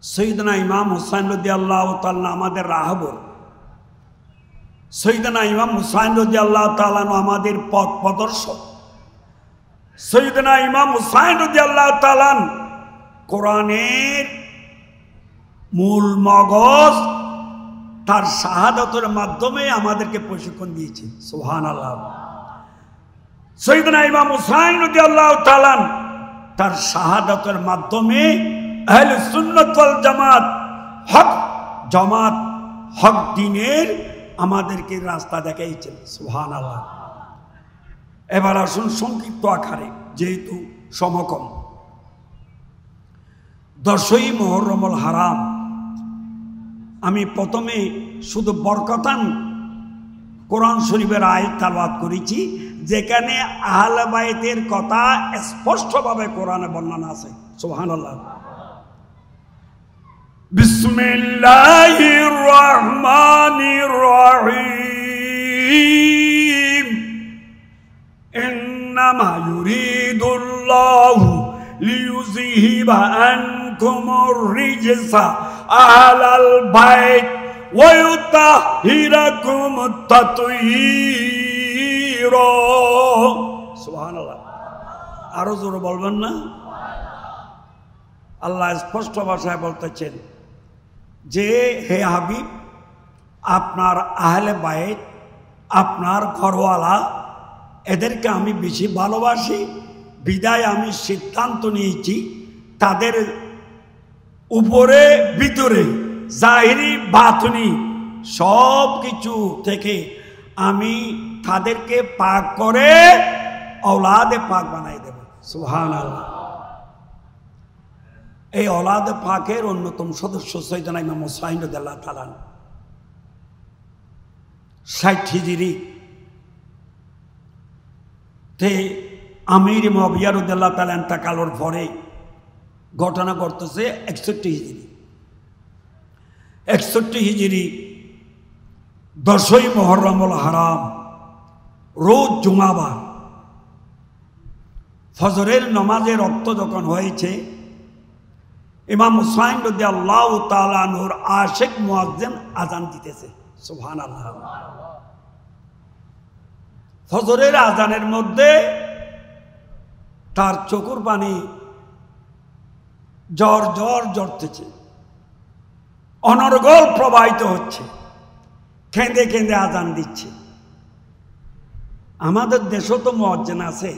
সৈয়দনা ইমাম হুসাইন রাদিয়াল্লাহু তাআলা আমাদের রাহবর, সৈয়দনা ইমাম হুসাইন রাদিয়াল্লাহু তাআলা আমাদের পথ প্রদর্শক, সৈয়দনা ইমাম হুসাইন রাদিয়াল্লাহু তাআলা কোরআনের মূল মগজ, তার শাহাদাতের মাধ্যমে আমাদেরকে প্রশিক্ষণ দিয়েছে। সুবহানাল্লাহ। সৈয়দনা ইমাম হুসাইন রাদিয়াল্লাহু তাআলা তার শাহাদাতের মাধ্যমে আহলে সুন্নাত ওয়াল জামাত হক দ্বীনের আমাদেরকে রাস্তা দেখাইছেন। সুবহানাল্লাহ। এবার আসুন সংক্ষিপ্ত আকারে, যেহেতু সমকম, 10ই মুহররমুল হারাম। আমি প্রথমে শুধু বরকতান কোরআন শরীফের আয়াত তেলাওয়াত করেছি, যেখানে আহলে বাইতের কথা স্পষ্টভাবে কোরআনে বর্ণনা আছে। সুবহানাল্লাহ। বিসমিল্লাহির রহমানির রহিম। ইন্নামা ইউরিদুল্লাহু লিইউযহিবা আনকুমুর রিজসা আহলাল বাইত ওয়া ইউতাহিরাকুম তাতহীরা। সুবহানাল্লাহ। আরো জোরে বলবেন না? আল্লাহ স্পষ্ট ভাষায় বলতেছেন যে, হে হাবিব, আপনার আহলে বাইত, আপনার ঘরওয়ালা, এদেরকে আমি বেশি ভালোবাসি, বিদায় আমি সিদ্ধান্ত নিয়েছি তাদের উপরে ভিতরে জাহিরি বাতনি সব কিছু থেকে আমি তাদেরকে পাক করে औलादे पाक বানাই দেব। সুবহানাল্লাহ। এই औलादे পাকের অন্যতম সদস্য সৈয়দনা ইমাম হুসাইন রাদিয়াল্লাহু তাআলা 60 হিজরি তে আমির মুআবিয়া রাদিয়াল্লাহু তাআলা ইন্তেকালের পরে ঘটনা ঘটতেছে 61 হিজরি। 61 হিজরি 10ই মুহররমুল হারাম, রোজ জুমাবার ফজরের নামাজের রক্ত যখন হয়েছে, ইমাম হুসাইন রাদিয়াল্লাহু তাআলা আনহুর আশিক মুয়াজ্জিন আযান দিতেছে। সুবহানাল্লাহ। ফজরের আযানের মধ্যে তার চোখের পানি জ্বর ঝরতেছে, অনর্গল প্রবাহিত হচ্ছে, কেঁদে কেঁদে আযান দিচ্ছে। আমাদের দেশও তো মুয়াজ্জিন আছে,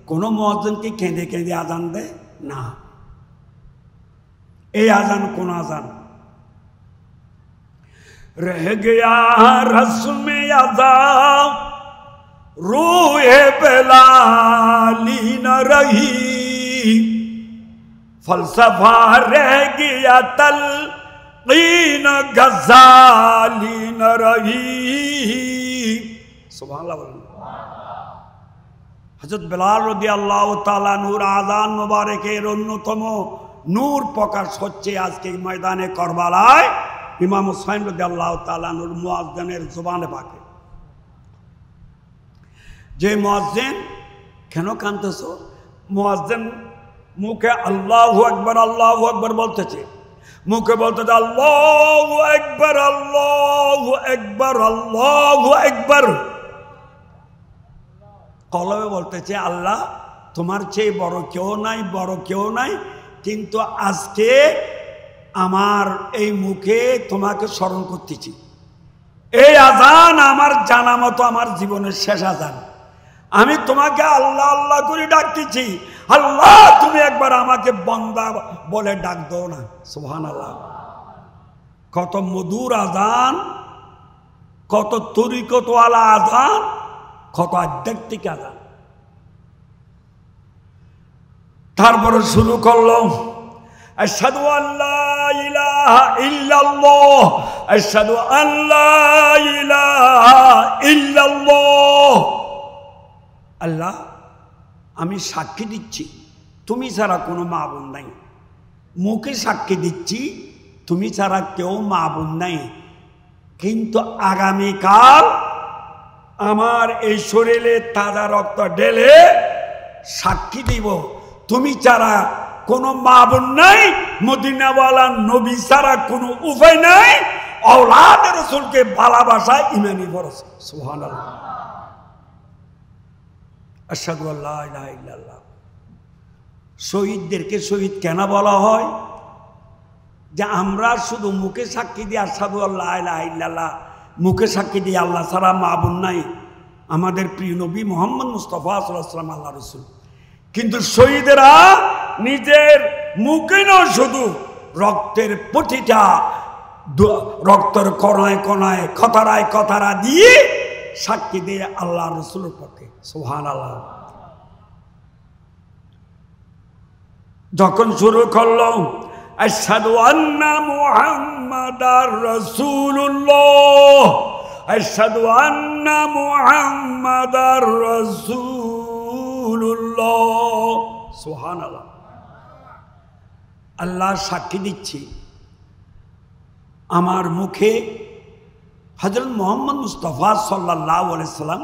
কোনো মুয়াজ্জিন কি কেঁদে কেঁদে আযান দেয়? না। এই আযান কোন আযান? রহ গয়া রসমে আযান রূহে বেলালি ন রহি, ফলসফা রহ গয়া তলকিন গজালি ন রহি। সুবহানাল্লাহ। হযরত বেলাল রাদিয়াল্লাহু তাআলা নূর আযান মুবারকের অন্যতম নূর প্রকাশ হচ্ছে আজকে ময়দানে কারবালায় ইমাম হুসাইন রাদিয়াল্লাহু তাআলা নূর মুয়াজ্জিনের জবানে পাকে। যে মুয়াজ্জিন, কেন কাঁদতেছো? মুয়াজ্জিন মুখে আল্লাহু আকবার বলতেছে, মুখে বলতেছে আল্লাহু আকবার আল্লাহু আকবার আল্লাহু আকবার, কলবে বলতেছে আল্লাহ তোমার চেয়ে বড় কেউ নাই, কিন্তু আজকে আমার এই মুখে তোমাকে স্মরণ করতেছি। এই আযান আমার জানা মতো আমার জীবনের শেষ আযান। আমি তোমাকে আল্লাহ আল্লাহ করে ডাকতেছি, আল্লাহ তুমি একবার আমাকে বান্দা বলে ডাক দাও না। সুবহানাল্লাহ। কত মধুর আযান, কত তরিকতওয়ালা আযান, কত আধ্যাত্মিক আযান। তারপরে শুরু করলো আশহাদু আল্লা ইলাহা ইল্লাল্লাহ, আশহাদু আল্লা ইলাহা ইল্লাল্লাহ। আল্লাহ আমি সাক্ষী দিচ্ছি তুমি ছাড়া কোনো মাবুদ নাই, মুখে সাক্ষী দিচ্ছি তুমি ছাড়া কেউ মাবুদ নাই, কিন্তু আগামীকাল আমার এই শরীরে তাজা রক্ত ঢেলে সাক্ষী দিব তুমি ছাড়া কোনো মাবুদ নাই, মদিনাওয়ালা নবী ছাড়া কোনো উপায় নাই, আওলাদ রাসূলকে ভালোবাসা ইমানি ফরজ। সুবহানাল্লাহ। আশহাদু আল্লা ইলাহা ইল্লাল্লাহ। শহীদদেরকে শহীদ কেন বলা হয়? যে আমরা শুধু মুখে সাক্ষী দিই আশহাদু আল্লা ইলাহা ইল্লাল্লাহ, মুখে সাক্ষী দিই আল্লাহ ছাড়া মাবুদ নাই, আমাদের প্রিয় নবী মুহাম্মদ মুস্তাফা সাল্লাল্লাহু আলাইহি ওয়াসাল্লাম আল্লাহ রাসূল। কিন্তু শহীদেরা নিজের মুখে নয়, শুধু রক্তের প্রতিটা রক্তের কণায় কণায় খতরায় কথারা দিয়ে সাক্ষী দিয়ে আল্লাহ রাসূলের পক্ষে। সুবহানাল্লাহ। যখন শুরু করলো আশহাদু আন্না মুহাম্মাদার রাসূলুল্লাহ, আশহাদু আন্না মুহাম্মাদার রাসূলুল্লাহ, সুবহানাল্লাহ। আল্লাহ সাক্ষী দিচ্ছি আমার মুখে হযরত মুহাম্মদ মুস্তাফা সাল্লাল্লাহু আলাইহি সাল্লাম,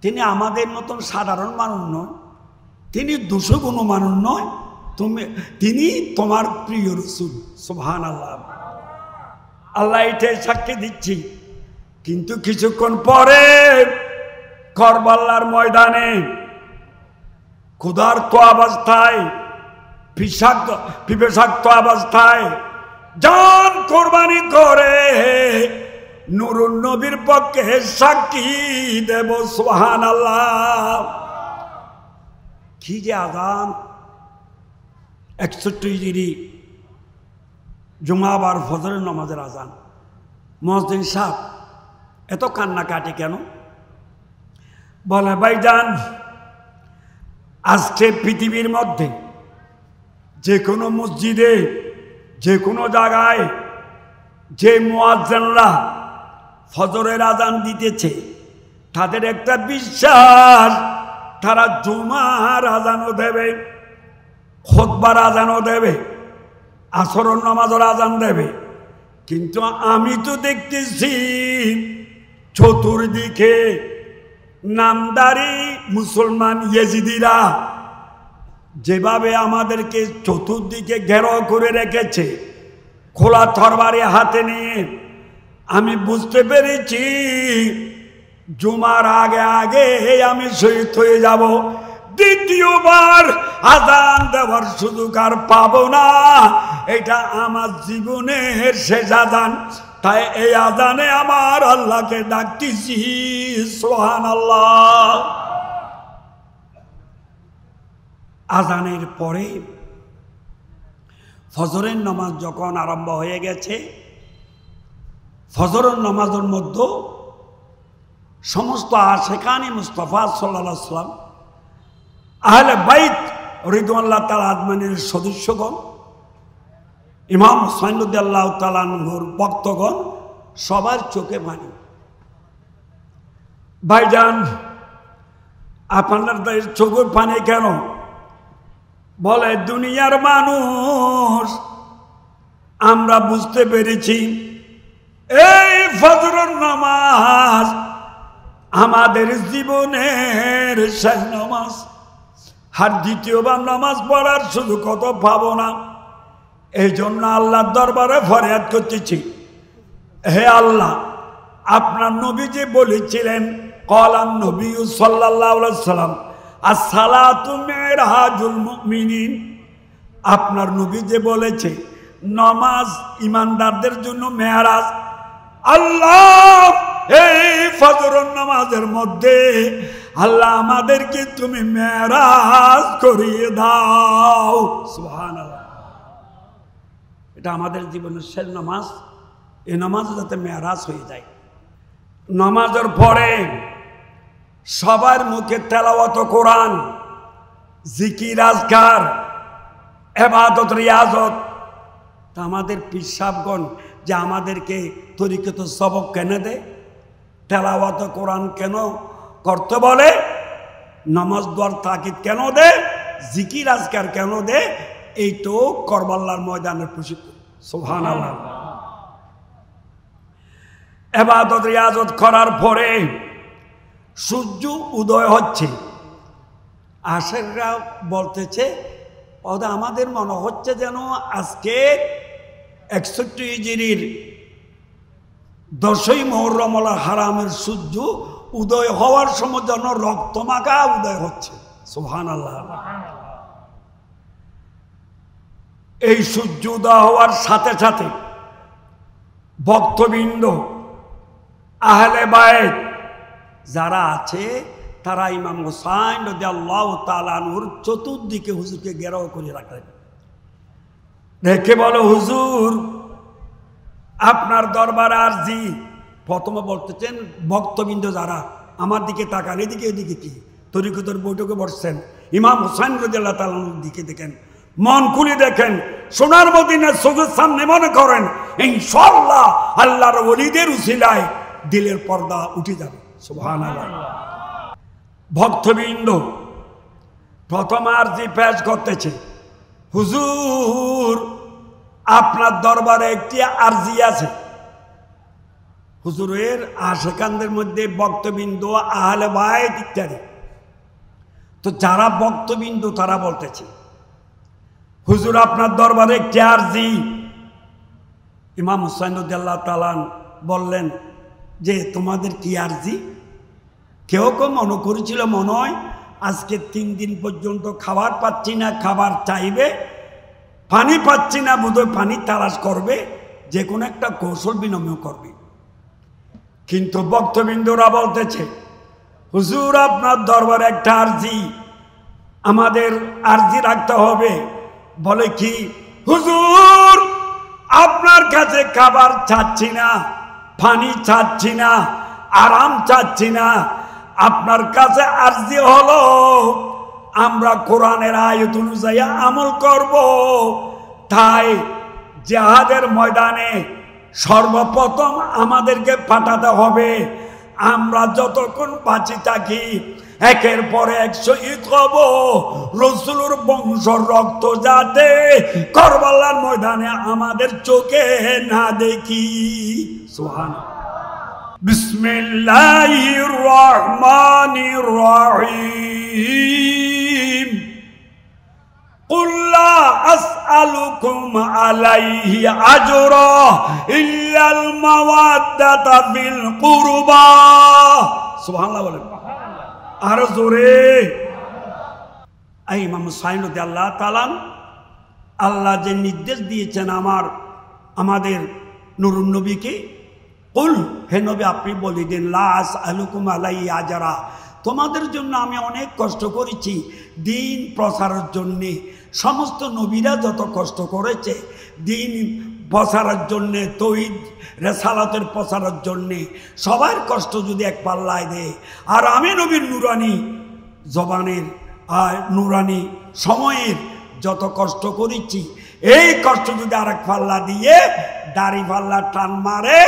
তিনি আমাদের মতন সাধারণ মানুষ নয়, তিনি দুশোগুণ মানুষ নয়, তিনি তোমার প্রিয় রাসূল। সুবহানাল্লাহ। আল্লাহ এটাই সাক্ষী দিচ্ছি। কিন্তু কিছুক্ষণ পরে কারবালার ময়দানে ক্ষুধার্ত অবস্থায়, পিপাসার্ত অবস্থায় জান কোরবানি করে নুরুন নবীর পক্ষে সাক্ষী দেব। সুবহানাল্লাহ। কি যে আযান! 61 হিজরি জুমাবার ফজরের নামাজের আযান। মুয়াজ্জিন সাহেব এত কান্নাকাটি কেন? বলে ভাইজান, আজকে পৃথিবীর মধ্যে যে কোনো মসজিদে, যে কোনো জায়গায় যে মুয়াজ্জিনরা ফজরের আযান দিতেছে, তাদের একটা বিশ্বাস, তারা জুমার আযানও দেবে, খুতবার আযানও দেবে, আসরের নামাজের আযান দেবে। কিন্তু আমি তো দেখতেছি চতুর্দিকে নামদারি মুসলমান ইয়েজিদিরা যেভাবে আমাদেরকে চতুর্দিকে ঘেরাও করে রেখেছে খোলা তরবারি হাতে নিয়ে, আমি বুঝতে পেরেছি জুমার আগে আগে আমি শহীদ হয়ে যাব, দ্বিতীয়বার আযান দেওয়ার সুযোগ আর পাবো না। এটা আমার জীবনের শেষ আযান, তাই এই আযানে আমার আল্লাহকে ডাকতেছি। সুবহানাল্লাহ। আযানের পরে ফজরের নামাজ যখন আরম্ভ হয়ে গেছে, ফজরের নামাজের মধ্যে সমস্ত আশিকানে মুস্তাফা সাল্লাল্লাহু আলাইহি ওয়াসাল্লাম, আহলে বাইত রিদওয়ানুল্লাহ তাআলা আজমাইনের সদস্যগণ, ইমাম হুসাইন রাদিয়াল্লাহু তাআলা আনহুর ভক্তগণ, সবার চোখে পানি। ভাইজান, আপনাদের চোখে পানি কেন? বলে দুনিয়ার মানুষ আমরা বুঝতে পেরেছি এই ফজরের নামাজ আমাদের জীবনের শেষ নামাজ, আর দ্বিতীয়বার নামাজ পড়ার শুধু কত পাবো না। এই জন্য আল্লাহর দরবারে ফরিয়াদ করতেছি, হে আল্লাহ, আপনার নবী যে বলেছিলেন, ক্বালান নবী সাল্লাল্লাহু আলাইহি ওয়াসাল্লাম আসসালাতু মিরাজুল মুমিনিন, আপনার নবী যে বলেছে নামাজ ইমানদারদের জন্য মেরাজ। আল্লাহ, এই ফজরের নামাজের মধ্যে আল্লাহ আমাদেরকে তুমি মেরাজ করিয়ে দাও। সুবহানাল্লাহ। এটা আমাদের জীবনের শেষ নামাজ, এই নামাজ যাতে মেরাজ হয়ে যায়। নামাজের পরে সবার মুখে তেলাওয়াত কোরআন, জিকির, আজকার, ইবাদত, রিয়াজত। তা আমাদের পীর সাহেবগণ যে আমাদেরকে তরিকত সবক কেন দেয়, তেলাওয়াত কোরআন কেন করতে বলে, নামাজ দোয়ার তাকিদ কেন দেয়, জিকির আজকার কেন দেয়, এই তো কারবালার ময়দানের প্রশিক্ষণ। সুবহানাল্লাহ। ইবাদত রিয়াজত করার পরে সূর্য উদয় হচ্ছে, আশেকরা বলতেছে অর্থাৎ আমাদের মনে হচ্ছে যেন আজকে 61 হিজরির 10ই মুহররম হারামের সূর্য উদয় হওয়ার সময় যেন রক্তমাখা উদয় হচ্ছে। সুবহানাল্লাহ। এই সূর্য উদয় হওয়ার সাথে সাথে ভক্তবৃন্দ আহলে বায়ত যারা আছে তারা ইমাম হুসাইন রাদিয়াল্লাহু তাআলা আনহুর চতুর্দিকে হুজুরকে ঘেরাও করে রাখলেন, রেখে বলো হুজুর আপনার দরবারে আরজি। প্রথমে বলতেছেন ভক্তবৃন্দ যারা আমার দিকে তাকান, এদিকে এদিকে কি তরিকতের বৈঠকে বসছেন, ইমাম হুসাইন রাদিয়াল্লাহু তাআলা আনহুর দিকে দেখেন, মন খুলে দেখেন, সোনার মদিনার চোখের সামনে মনে করেন ইনশাআল্লাহ আল্লাহর ওলিদের উসিলায় দিলের পর্দা উঠে যাবে। সুবহানাল্লাহ। ভক্তবৃন্দ প্রথম আরজি পেশ করতেছে, হুজুর আপনার দরবারে একটি আরজি আছে। হুজুরের আশেকানদের মধ্যে ভক্তবৃন্দ আহলে বায়ত ইত্যাদি। তো যারা ভক্তবৃন্দ তারা বলতেছে হুজুর আপনার দরবারে একটি আরজি। ইমাম হুসাইন রাদিয়াল্লাহু তাআলা বললেন যে তোমাদের কি আরজি? কেউ কেউ মনে করেছিল মনে হয় আজকে 3 দিন পর্যন্ত খাবার পাচ্ছি না, খাবার চাইবে, পানি পাচ্ছি না, বোধহয় পানি তালাশ করবে, যে কোনো একটা কৌশল বিনিময় করবে। কিন্তু ভক্তবৃন্দরা বলতেছে হুজুর আপনার দরবারে একটা আরজি, আমাদের আরজি রাখতে হবে। বলে কি হুজুর আপনার কাছে খাবার চাচ্ছি না, পানি চাচ্ছি না, আরাম চাচ্ছি না, আপনার কাছে আরজি হলো আমরা কোরআনের আয়াত অনুযায়ী আমল করব। তাই জিহাদের ময়দানে সর্বপ্রথম আমাদেরকে পাঠাতে হবে। আমরা যতক্ষণ বাঁচি থাকি একের পর এক শহীদ হব, রাসূলের বংশ রক্ত যাতে কারবালার ময়দানে আমাদের চোখে না দেখি। সুবহানাল্লাহ। বিসমিল্লাহির রহমানির রহিম। কুল লা আসআলুকুম আলাইহি আজরা ইল্লাল মাওয়াদ্দাতা ফিল কুরবা। সুবহানাল্লাহ বলেন আর জোরে। ইমাম হুসাইন রাদিয়াল্লাহু তাআলা আল্লাহ যে নির্দেশ দিয়েছেন আমাদের নুরুন নবীকে, কুল হে নবী আপনি বলে দিন লা আসআলুকুম আলাইহি আজরা, তোমাদের জন্য আমি অনেক কষ্ট করেছি দিন প্রচারের জন্যে। সমস্ত নবীরা যত কষ্ট করেছে দিন প্রচারের জন্যে, তৌহিদ রেসালাতের প্রচারের জন্যে, সবার কষ্ট যদি এক পাল্লায় দেয়, আর আমি নবীর নুরানি জবানের আর নুরানি সময়ের যত কষ্ট করেছি, এই কষ্ট যদি আরেক পাল্লা দিয়ে দাড়ি পাল্লা টান মারে,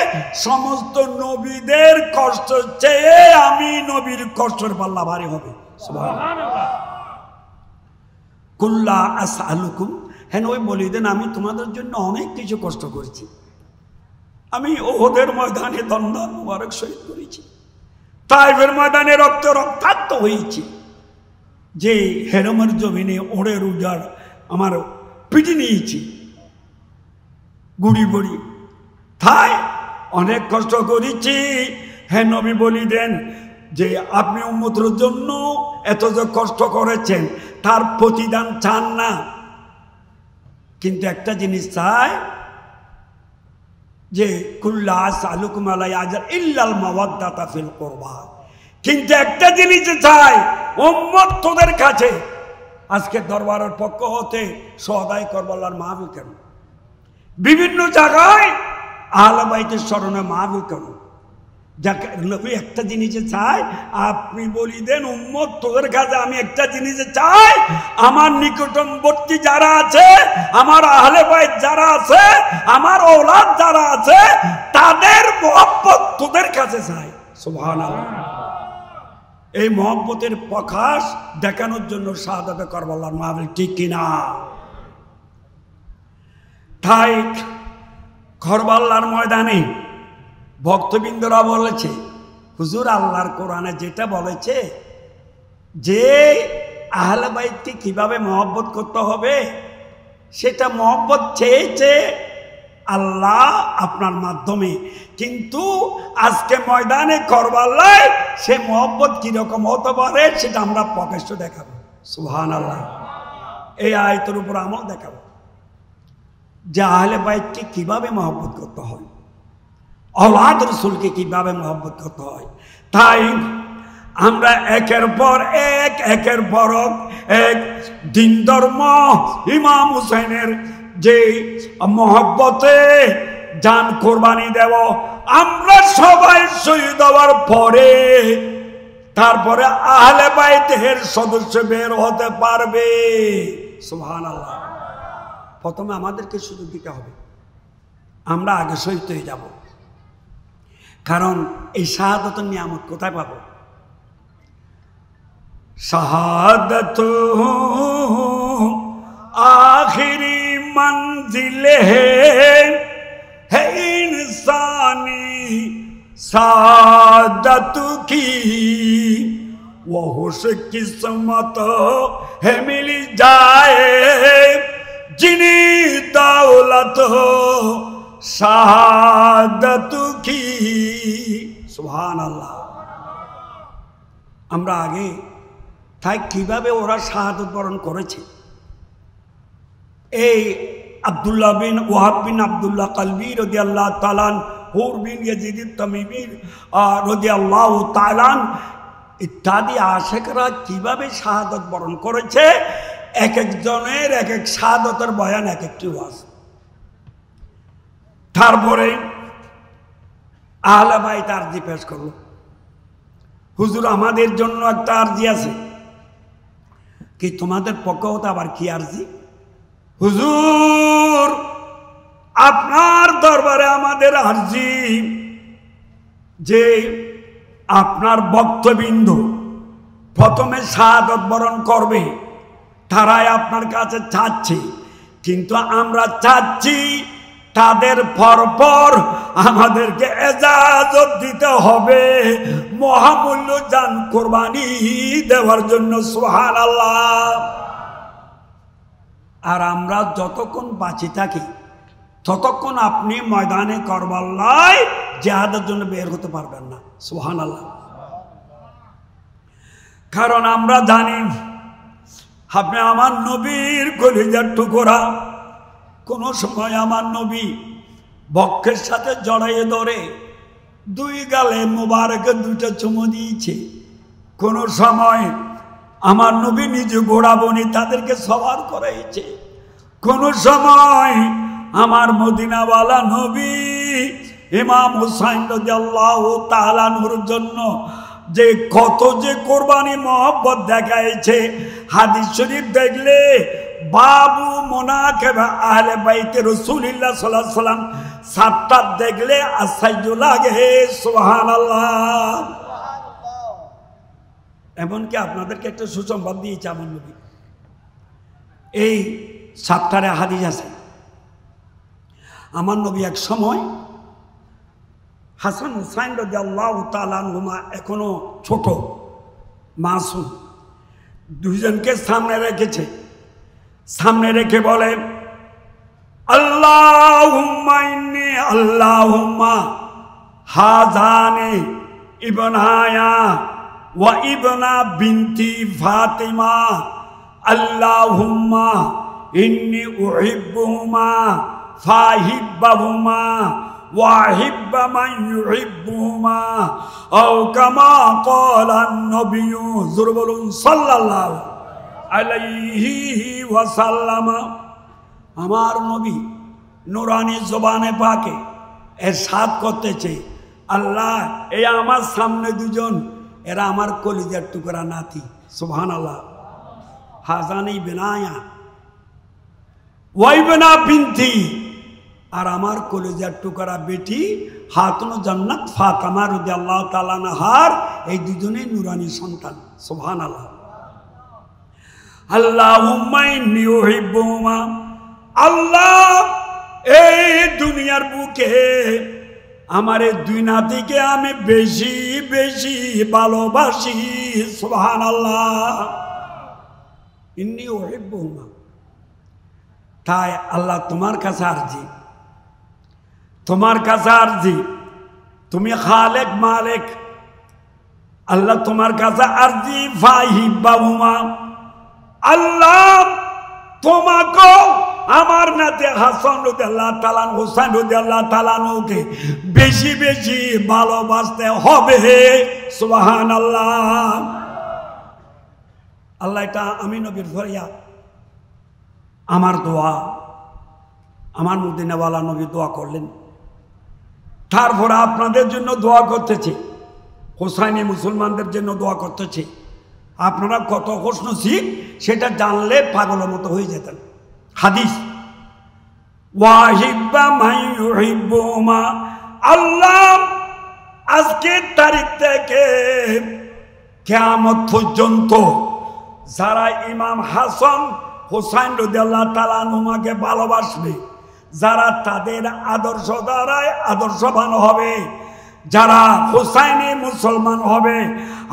সমস্ত নবীদের কষ্ট চেয়ে আমি নবীর কষ্টের পাল্লা ভারী হবে। সুবহানাল্লাহ। কুল্লা আসআলুকুম, হ্যাঁ ওই বলি দেন আমি তোমাদের জন্য অনেক কিছু কষ্ট করেছি। আমি ওহদের ময়দানে দন্দান মুবারক শহীদ করেছি, তাইফের ময়দানে রক্তাক্ত হয়েছি, যে হেরমের জমিনে ওড়ে রোজার আমার পিটি নিয়েছি গুড়ি বড়ি, তাই অনেক কষ্ট করেছি। হ্যাঁ নবী বলি দেন যে আপনি উম্মতের জন্য এত যে কষ্ট করেছেন তার প্রতিদান চান না, কিন্তু একটা জিনিস চাই যে কুল্লা আসআলুকুম আলাইহি আজরা ইল্লাল মাওয়াদ্দাতা ফিল কুরবা, কিন্তু একটা জিনিস চাই উম্মত তোদের কাছে আজকে দরবারের পক্ষ হতে সদাই করবালার মাহফিল কেন, বিভিন্ন জায়গায় আহলে বাইতের স্মরণে মাহফিল কেন, যাকে নবী একটা জিনিসে চাই আপনি বলি দেন উম্মত তোদের কাছে আমি একটা জিনিসে চাই, আমার নিকটবর্তী যারা আছে, আমার আহলে বাইত যারা আছে, আমার ঔলাদ যারা আছে, তাদের মহব্বত তোদের কাছে চাই। সুবহানাল্লাহ। এই মহব্বতের প্রকাশ দেখানোর জন্য শাহাদাতে কারবালার মাহফিল, ঠিক কিনা? তাই কারবালার ময়দানে ভক্তবৃন্দরা বলেছে হুজুর আল্লাহর কোরআনে যেটা বলেছে যে আহলে বাইতকে কিভাবে মহব্বত করতে হবে সেটা মহব্বত চেয়েছে আল্লাহ আপনার মাধ্যমে, কিন্তু আজকে ময়দানে কারবালায় সে মহব্বত কিরকম হতে পারে সেটা আমরা প্রকাশ্য দেখাবো। সুবহানাল্লাহ। এই আয়াতের উপর আমল দেখাবো যে আহলে বাইতকে কিভাবে মহব্বত করতে হয়, औलाद रसूलকে কিভাবে মহব্বত করতে হয়। তাই আমরা একের পর এক দিন ধর্ম ইমাম হুসাইনের যে মহব্বতে জান কোরবানি দেব, আমরা সবাই শহীদ হওয়ার পরে তারপরে আহলে বাইতের সদস্য বের হতে পারবে। সুবহানাল্লাহ। প্রথমে আমাদেরকে সুযোগ দিতে হবে, আমরা আগে শহীদ হয়ে যাব। কারণ এই শাহাদাতের নিয়ামত কোথায় পাবো? শাহাদাত আখিরি मंजिल है इंसानी सादत की, वो खुश किस्मत है मिल जाए जिन्हीं दौलत শাহাদাত কি। সুবহানাল্লাহ। আমরা আগে তাই কিভাবে ওরা শাহাদাত বরণ করেছে, এই আব্দুল্লাহ বিন ওয়াহাব বিন আব্দুল্লাহ কালবি রাদিয়াল্লাহু তাআলা, হুর বিন ইয়াজিদ তামিমি রাদিয়াল্লাহু তাআলা ইত্যাদি আশিকরা কিভাবে শাহাদাত বরণ করেছে, এক একজনের এক এক শাহাদাতের বয়ান এক একটি ওয়াজ। তারপরে আহলে বাইত আরজি পেশ করলো, হুজুর আমাদের জন্য একটা আরজি আছে। কি তোমাদের পক্ষ হতে আবার কি আরজি? হুজুর আপনার দরবারে আমাদের আরজি যে আপনার ভক্তবৃন্দ প্রথমে শাহাদাত বরণ করবে, তারাই আপনার কাছে চাচ্ছে, কিন্তু আমরা চাচ্ছি তাদের পরপর আমাদেরকে এজাজত দিতে হবে মহামূল্য জান কোরবানি দেওয়ার জন্য। সুবহানাল্লাহ। আর আমরা যতক্ষণ বাঁচি থাকি ততক্ষণ আপনি ময়দানে কারবালায় জিহাদের জন্য বের হতে পারবেন না। সুবহানাল্লাহ। কারণ আমরা জানি আপনি আমার নবীর কলিজার টুকরা, কোন সময় আমার নবী বক্ষের সাথে জড়াইয়ে ধরে দুই গালে মোবারকে দুইটা চুমু দিয়েছে। কোন সময় আমার নবী নিজে ঘোড়া বনি তাদেরকে সওয়ার করাইছে। কোন সময় আমার মদিনাওয়ালা নবী ইমাম হুসাইন রাদিয়াল্লাহু তাআলা আনহুর জন্য যে কত যে কোরবানি মহব্বত দেখাইছে, হাদিস শরীফ দেখলে বাবু মোনাকেব আহলে বাইতে রাসূলুল্লাহ সাল্লাল্লাহু আলাইহি ওয়াসাল্লাম সাতটা দেখলে আশ্চর্য লাগে। সুবহানাল্লাহ। এমনকি আপনাদেরকে একটা সুসংবাদ দিয়েছে আমার নবী, এই সাতটারে হাদিস আছে। আমার নবী এক সময় হাসান হুসাইন রাদিয়াল্লাহু তাআলা আনহুমা এখনো ছোট মাসুম, দুইজনকে সামনে রেখেছে। সামনে রেখে বলে আল্লাহুম্মা ইন্নী আল্লাহুম্মা হাজানে ইবনায়া ওয়া ইবনা বিনতি ফাতিমা আল্লাহুম্মা ইন্নী উহিব্বুহুমা ফাহিব্বহুমা ওয়াহিব্বা মান ইউহিব্বুহুমা আও কামা ক্বালা আন-নবিয়্যু বলুন সাল্লাল্লাহু আলাইহি ওয়াসাল্লাম। আমার নবী নুরানি জবানে পাকে ইরশাদ করতেছে, আল্লাহ এই আমার সামনে দুজন, এরা আমার কলিজার টুকরা নাতি। সুবহানাল্লাহ। হাজানি বিনায়া ওয়াইবনা বিনতি, আর আমার কলিজার টুকরা বেটি হাতুন জান্নাত ফাতিমা রাদিয়াল্লাহু তাআলা আনহার এই দুজনেই নুরানি সন্তান। সুবহানাল্লাহ। আল্লাহুম্মা ইন্নী উহিব্বুহুমা, আল্লাহ এই দুনিয়ার বুকে আমার এই দুই নাতিকে আমি বেশি বেশি ভালোবাসি। সুবহানাল্লাহ। ইন্নী উহিব্বুহুমা। তাই আল্লাহ তোমার কাছে আরজি, তোমার কাছে আরজি, তুমি খালেক মালিক, আল্লাহ তোমার কাছে আরজি ফাহিব্বাহুমা। আল্লাহ তোমাকে আমার নাতে হাসান রাদিয়াল্লাহু তাআলা হুসাইন রাদিয়াল্লাহু তাআলাকে বেশি বেশি ভালোবাসতে হবে। সুবহানাল্লাহ। আল্লাহ এটা আমি নবীর ফরিয়াদ, আমার দোয়া, আমার মদিনাওয়ালা নবী দোয়া করলেন। তারপরে আপনাদের জন্য দোয়া করতেছি, হোসাইনি মুসলমানদের জন্য দোয়া করতেছি। আপনারা কত খুশনসিব সেটা জানলে পাগলের মতো হয়ে যেতেন। হাদিস ওয়াহিব্বা মান ইউহিব্বুহুমা। আল্লাহ আজকের তারিখ থেকে কিয়ামত পর্যন্ত যারা ইমাম হাসান হোসাইন রাদিয়াল্লাহু তাআলা আনহুমাকে ভালোবাসবে, যারা তাদের আদর্শ দ্বারাই আদর্শবান হবে, যারা হোসাইনি মুসলমান হবে,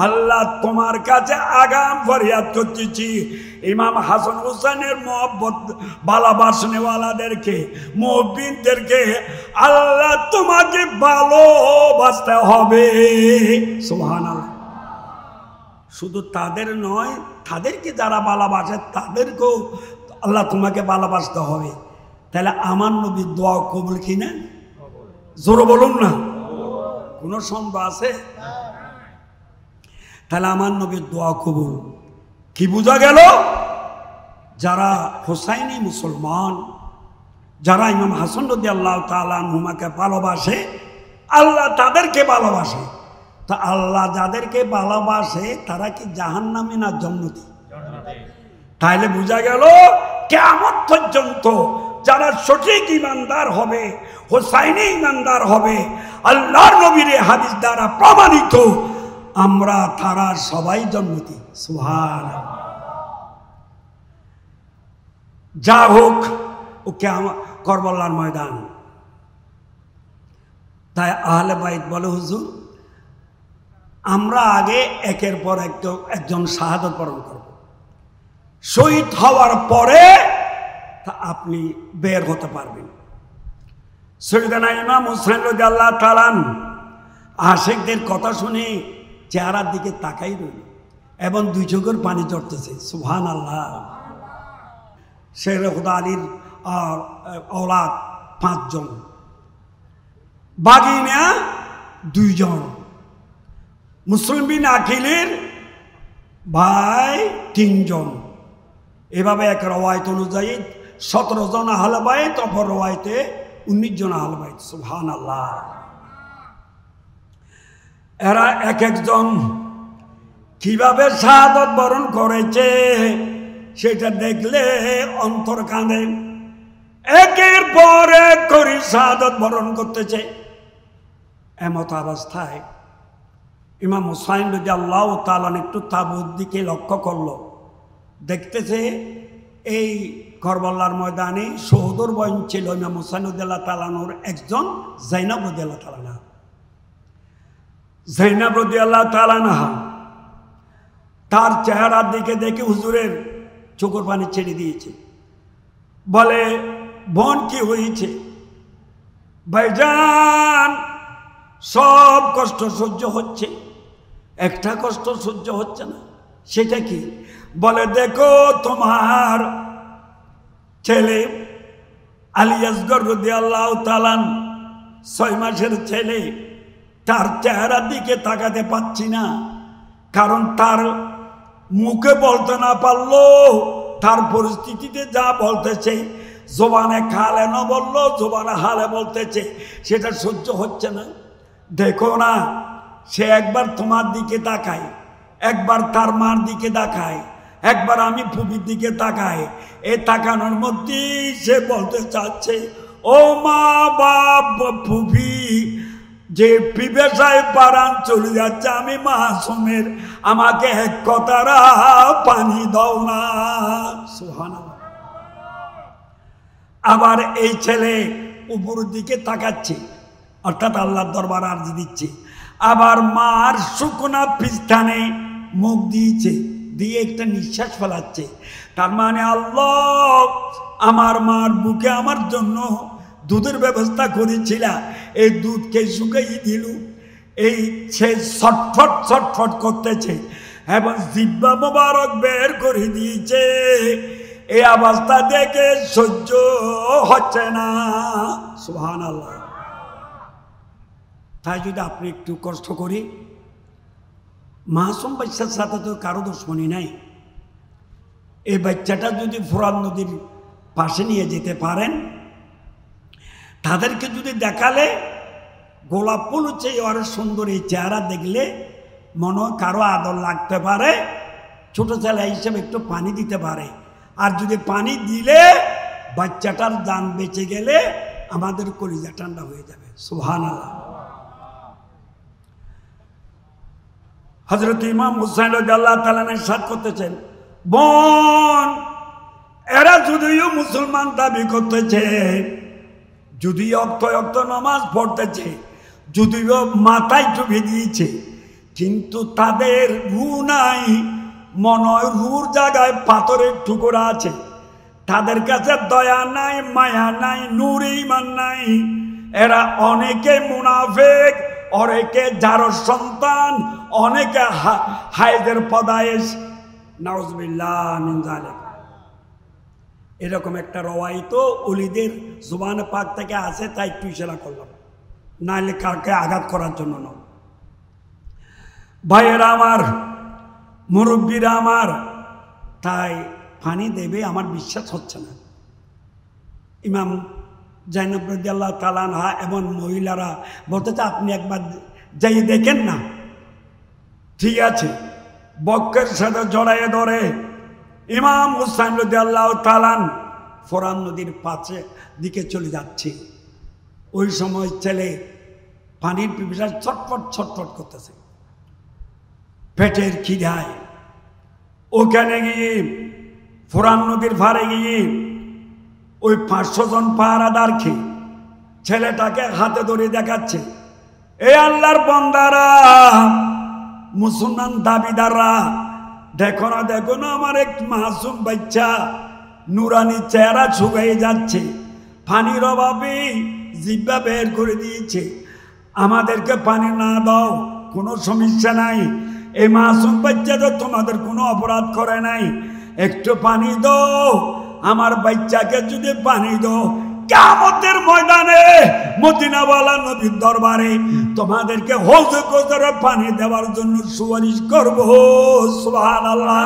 আল্লাহ তোমার কাছে আগাম ফরিয়াদ করতেছি, ইমাম হাসান হোসেনের মহব্বত ভালোবাসনেওয়ালাদেরকে, মুহিব্বিনদেরকে আল্লাহ তোমাকে ভালোবাসতে হবে। সুবহানাল্লাহ। শুধু তাদের নয়, তাদেরকে যারা ভালোবাসে তাদেরকেও আল্লাহ তোমাকে ভালোবাসতে হবে। তাহলে আমার নবীর দোয়া কবুল কিনা? জোরে বলুন না, কোনো সন্দেহ আছে? তাহলে আমার নবীর দোয়া কবুল। কি বোঝা গেল? যারা হোসাইনি মুসলমান, যারা ইমাম হাসান রাদিয়াল্লাহু তাআলা আনহুমাকে ভালোবাসে, আল্লাহ তাদেরকে ভালোবাসে। তা আল্লাহ যাদেরকে ভালোবাসে তারা কি জাহান্নামী না জান্নাতি? তাইলে বোঝা গেল কিয়ামত পর্যন্ত যারা সঠিক ইমানদার হবে, হোসাইনি ইমানদার হবে, আল্লাহর নবীর হাদিস দ্বারা প্রমাণিত, আমরা তারা সবাই জান্নাতি। সুবহানাল্লাহ। যা হোক, ওকে কারবালার ময়দান। তাই আহলে বাইত বলে, হুজুর আমরা আগে একের পর একজন শাহাদাত বরণ করব, শহীদ হওয়ার পরে তা আপনি বের হতে পারবেন। সৈয়দনা ইমাম হুসাইন রাদিয়াল্লাহু তাআলা আশিকদের কথা শুনে চেহারার দিকে তাকাই রইল এবং দুই চোখের পানি ঝরতেছে। সুবহানাল্লাহ। শের খুদা আলীর औलाद 5 জন, বাগিনা 2 জন, মুসলিম বিন আকিলের ভাই 3 জন। এভাবে এক রওয়ায়ত অনুযায়ী 17 জন আহলে বাইত, অপর রওয়ায়তে 19 জন আহলে বাইত। সুবহানাল্লাহ। এরা এক একজন কিভাবে শাহাদাত বরণ করেছে সেটা দেখলে অন্তর কাঁদে। একের পর এক করে শাহাদাত বরণ করতেছে। এমত অবস্থায় ইমাম হুসাইন রাদিয়াল্লাহু তাআলা একটু তাবুর দিকে লক্ষ্য করলো, দেখতেছে এই কারবালার ময়দানে সহোদর বোন ছিল ইমাম হুসাইন রাদিয়াল্লাহু তাআলার একজন, যায়নাব রাদিয়াল্লাহু তাআলা। যায়নাব রাদিয়াল্লাহু তাআলা তার চেহারার দিকে দেখে হুজুরের চোখের পানি ছেড়ে দিয়েছে। বলে, বোন কি হয়েছে? ভাইজান সব কষ্ট সহ্য হচ্ছে, একটা কষ্ট সহ্য হচ্ছে না। সেটা কি? বলে, দেখো তোমার ছেলে আলী আসগর রাদিয়াল্লাহু তাআলা 6 মাসের ছেলে, তার চেহারার দিকে তাকাতে পাচ্ছি না, কারণ তার মুখে বলতে না পারলো, তার পরিস্থিতিতে যা বলতেছে, জবানে খালে না বললো, জবানে হালে বলতেছে, সেটা সহ্য হচ্ছে না। দেখো না, সে একবার তোমার দিকে তাকায়, একবার তার মার দিকে তাকায়, একবার আমি ফুপির দিকে তাকায়। এই তাকানোর মধ্যেই সে বলতে চাচ্ছে, ও মা বাপ ফুপি, যে পিপাসায় পারান চলে যাচ্ছে, আমি মাসুমের, আমাকে এক কতারা পানি দাও না। সুবহানাল্লাহ। আবার এই ছেলে উপরের দিকে তাকাচ্ছে, অর্থাৎ আল্লাহর দরবার আরজি দিচ্ছে। আবার মার শুকনা পিস্তানে মুখ দিয়েছে, দিয়ে একটা নিঃশ্বাস ফেলাচ্ছে। তার মানে আল্লাহ আমার মার বুকে আমার জন্য দুধের ব্যবস্থা করেছিল, এই দুধকে শুকিয়ে দিল। এই সে ছটফট ছটফট করতেছে এবং জিহ্বা মোবারক বের করে দিয়েছে। এই অবস্থা দেখে সহ্য হচ্ছে না। সুবহানাল্লাহ। তাই যদি আপনি একটু কষ্ট করি, মাসুম বাচ্চার সাথে তো কারো দুশ্মনী নাই। এই বাচ্চাটা যদি ফোরাত নদীর পাশে নিয়ে যেতে পারেন, তাদেরকে যদি দেখালে গোলাপ ফুল হচ্ছে ওর সুন্দর এই চেহারা দেখলে মনে কারো আদর লাগতে পারে, ছোট ছেলে হিসেবে একটু পানি দিতে পারে। আর যদি পানি দিলে বাচ্চাটার জান বেঁচে গেলে আমাদের কলিজা ঠান্ডা হয়ে যাবে। সুবহানাল্লাহ। হযরত ইমাম হুসাইন রাদিয়াল্লাহু তাআলা ইরশাদ করতেছেন, বোন এরা যদিও মুসলমান দাবি করতেছে, যদিও অক্ত নামাজ পড়তেছে, যদিও মাথায় টুপি দিয়েছে, কিন্তু তাদের রূহ নাই। মনে হয় রূহর জায়গায় পাথরের টুকরা আছে। তাদের কাছে দয়া নাই, মায়া নাই, নূর ঈমান নাই। এরা অনেকে মুনাফিক, অনেকে জারর সন্তান, অনেকে হায়দের পদায়েশ, নাউজুবিল্লাহ মিন যালিক। এরকম একটা রওয়ায়ত ওলিদের জুবান পাক থেকে আছে, তাই একটু ইশারা করলাম, নাহলে কারকে আঘাত করার জন্য নয়। ভাইয়েরা আমার, মুরব্বীরা আমার, তাই পানি দেবে আমার বিশ্বাস হচ্ছে না। ইমাম জাইনাব রাদিয়াল্লাহু তাআলা আনহা এবং মহিলারা বলতেছে আপনি একবার যাই দেখেন না। ঠিক আছে, বক্কের সাথে জড়াইয়ে ধরে ইমাম হুসাইন রাদিয়াল্লাহু তাআলা ফোরাত নদীর পাশে দিকে চলে যাচ্ছে। ওই সময় ছেলে পানির পিপাসায় ছটফট ছটফট করতেছে, পেটের খিদায়। ওখানে গিয়ে ফোরাত নদীর পাড়ে গিয়ে ওই 500 জন পাহারাদারকে ছেলেটাকে হাতে ধরে দেখাচ্ছে, এই আল্লাহর বান্দারা, মুসলমান দাবিদাররা, দেখো না দেখো না আমার এক মাসুম বাচ্চা নুরানি চেহারা শুকিয়ে যাচ্ছে, পানির অভাবে জিহ্বা বের করে দিয়েছে, আমাদেরকে পানি না দাও কোনো সমস্যা নাই, এই মাসুম বাচ্চা তো তোমাদের কোনো অপরাধ করে নাই, একটু পানি দাও, আমার বাচ্চাকে যদি পানি দাও কিয়ামতের ময়দানে মদিনাওয়ালা নবীর দরবারে তোমাদেরকে হৌজ কোসরে পানি দেওয়ার জন্য সুপারিশ করব। সুবহানাল্লাহ।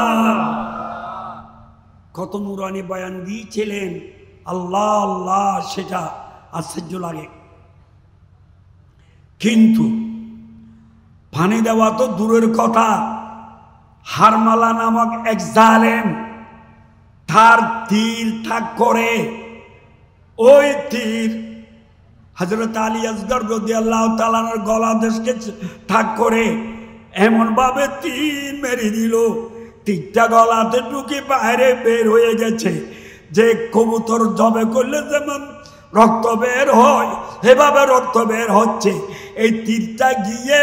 কত নুরানি বয়ান দিয়েছিলেন, আল্লাহ আল্লাহ, সেটা আশ্চর্য লাগে। কিন্তু পানি দেওয়া তো দূরের কথা, হারমালা নামক এক জালেম তার তীর তাক করে, ওই তীর হযরত আলী আসগর রাদিয়াল্লাহু তাআলার গলা দেশকে তাক করে এমন ভাবে তীর মেরে দিল, তীরটা গলাতে ঢুকে বাইরে বের হয়ে গেছে। যে কবুতর জবে করলে যেমন রক্ত বের হয়, এভাবে রক্ত বের হচ্ছে। এই তীরটা গিয়ে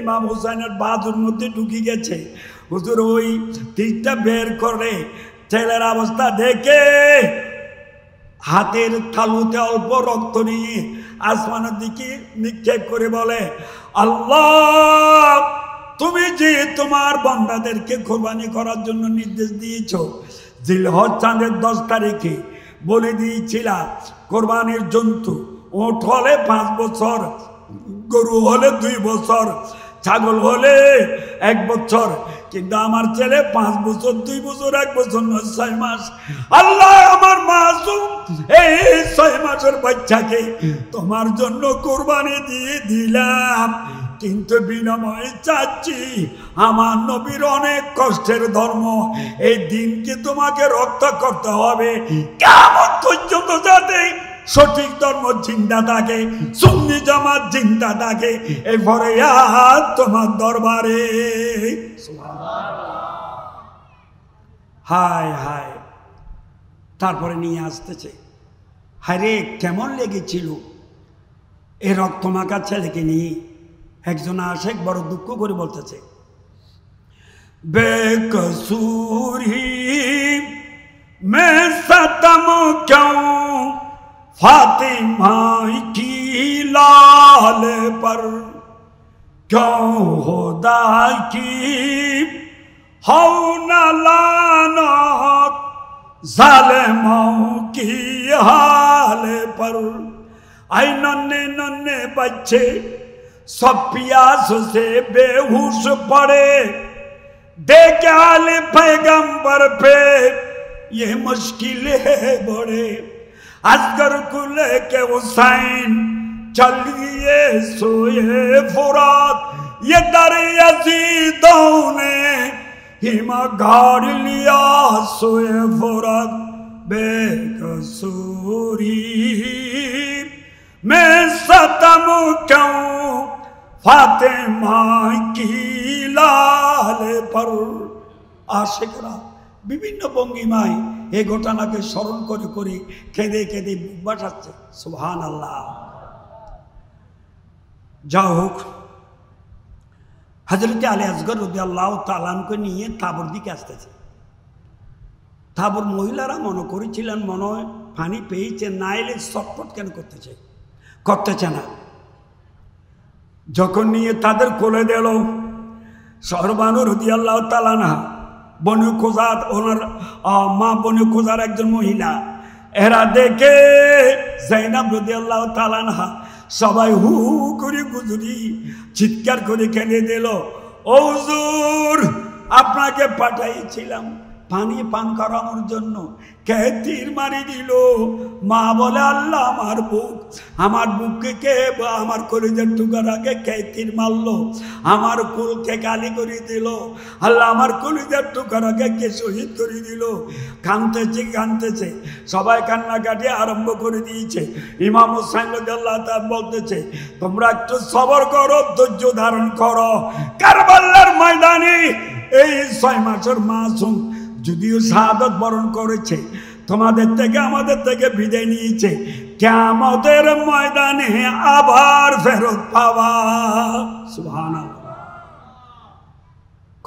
ইমাম হুসাইনের বাজুর মধ্যে ঢুকে গেছে। হুজুর ওই তীরটা বের করে ছেলের অবস্থা দেখে হাতের তালুতে অল্প রক্ত নিয়ে আসমানের দিকে নিক্ষেপ করে বলে, আল্লাহ তুমি যে তোমার বান্দাদেরকে কোরবানি করার জন্য নির্দেশ দিয়েছ, জিলহজ চাঁদের 10 তারিখে বলে দিয়েছিলা কোরবানির জন্তু, ওট হলে 5 বছর, গরু হলে 2 বছর, ছাগল হলে 1 বছর, কিন্তু আমার ছেলে 5 বছর, 2 বছর, 1 বছর নয়, 6 মাস। আল্লাহ আমার মাসুম এই 6 মাসের বাচ্চাকে তোমার জন্য কোরবানি দিয়ে দিলাম, কিন্তু বিনিময়ে চাচ্ছি আমার নবীর অনেক কষ্টের ধর্ম, এই দিনকে তোমাকে রক্ষা করতে হবে, কিয়ামত পর্যন্ত যাতে সঠিক ধর্ম জিন্দা থাকে, সুন্নি জামাত জিন্দা থাকে, এই ফরিয়াদ তোমার দরবারে। হায় হায়। তারপরে নিয়ে আসতেছে, হায়রে কেমন লেগেছিল এই রক্তমাখা ছেলেকে নিয়ে। একজন আশেক বড় দুঃখ করে বলতেছে, बेकसूर ही मैं सतम क्यों फातिमा की लाल पर, क्यों खुदा की हो न लानत जालिमों की हाल पर। आई नन्हे नन्हे बच्चे सब प्यास से बेहोश पड़े, देखे आले पैगंबर पे ये मुश्किल है बड़े। असगर को लेके हुसैन चल दिए सोए फुरात, ये दर यजीदों ने हिमा गाड़ लिया सोए फुरात। बेकसूरी मैं सतम क्यों फातिमा की लाल पर। आशिकरा বিভিন্ন ভঙ্গিমায় এই ঘটনাকে স্মরণ করে করে কেঁদে কেঁদে বুক বাটাচ্ছে। সুবহানাল্লাহ। যা হোক, হযরত আলী আসগর রাদিয়াল্লাহু তাআলা আনহু নিয়ে তাবর দিকে আসতেছে। তাবর মহিলারা মনে করেছিলেন মনে হয় পানি পেয়েছে, না এলে ছটফট কেন করতেছে না। যখন নিয়ে তাদের কোলে দিল সহরবানু রাদিয়াল্লাহু তাআলা আনহা, বনু খুজাত, ওনার মা বনু খুজার একজন মহিলা, এরা দেখে যায়েনব রাদিয়াল্লাহু তাআলা আনহা সবাই হু হু করে গুজরি চিৎকার করে কেঁদে দিল, ও হুজুর আপনাকে পাঠাইছিলাম পানি পান করানোর জন্য, কে তীর মারি দিল? মা বলে আল্লাহ আমার বুককে কে আমার কলিজার টুকরাকে কে তীর মারলো? আমার কুলকে গালি করে দিল। আল্লাহ আমার কলিজার টুকরাকে কে শহীদ করে দিল? কাঁদতেছে সবাই, কান্নাকাটি আরম্ভ করে দিয়েছে। ইমাম হুসাইন রাদিয়াল্লাহু তাআলা বলতেছে তোমরা একটু সবর করো, ধৈর্য ধারণ করো। কারবালার ময়দানে এই 6 মাসের মাসুম যদিও শাহাদাত বরণ করেছে, তোমাদের থেকে আমাদের থেকে বিদায় নিয়েছে, কিয়ামতের ময়দানে আবার ফেরত পাওয়া। সুবহানাল্লাহ।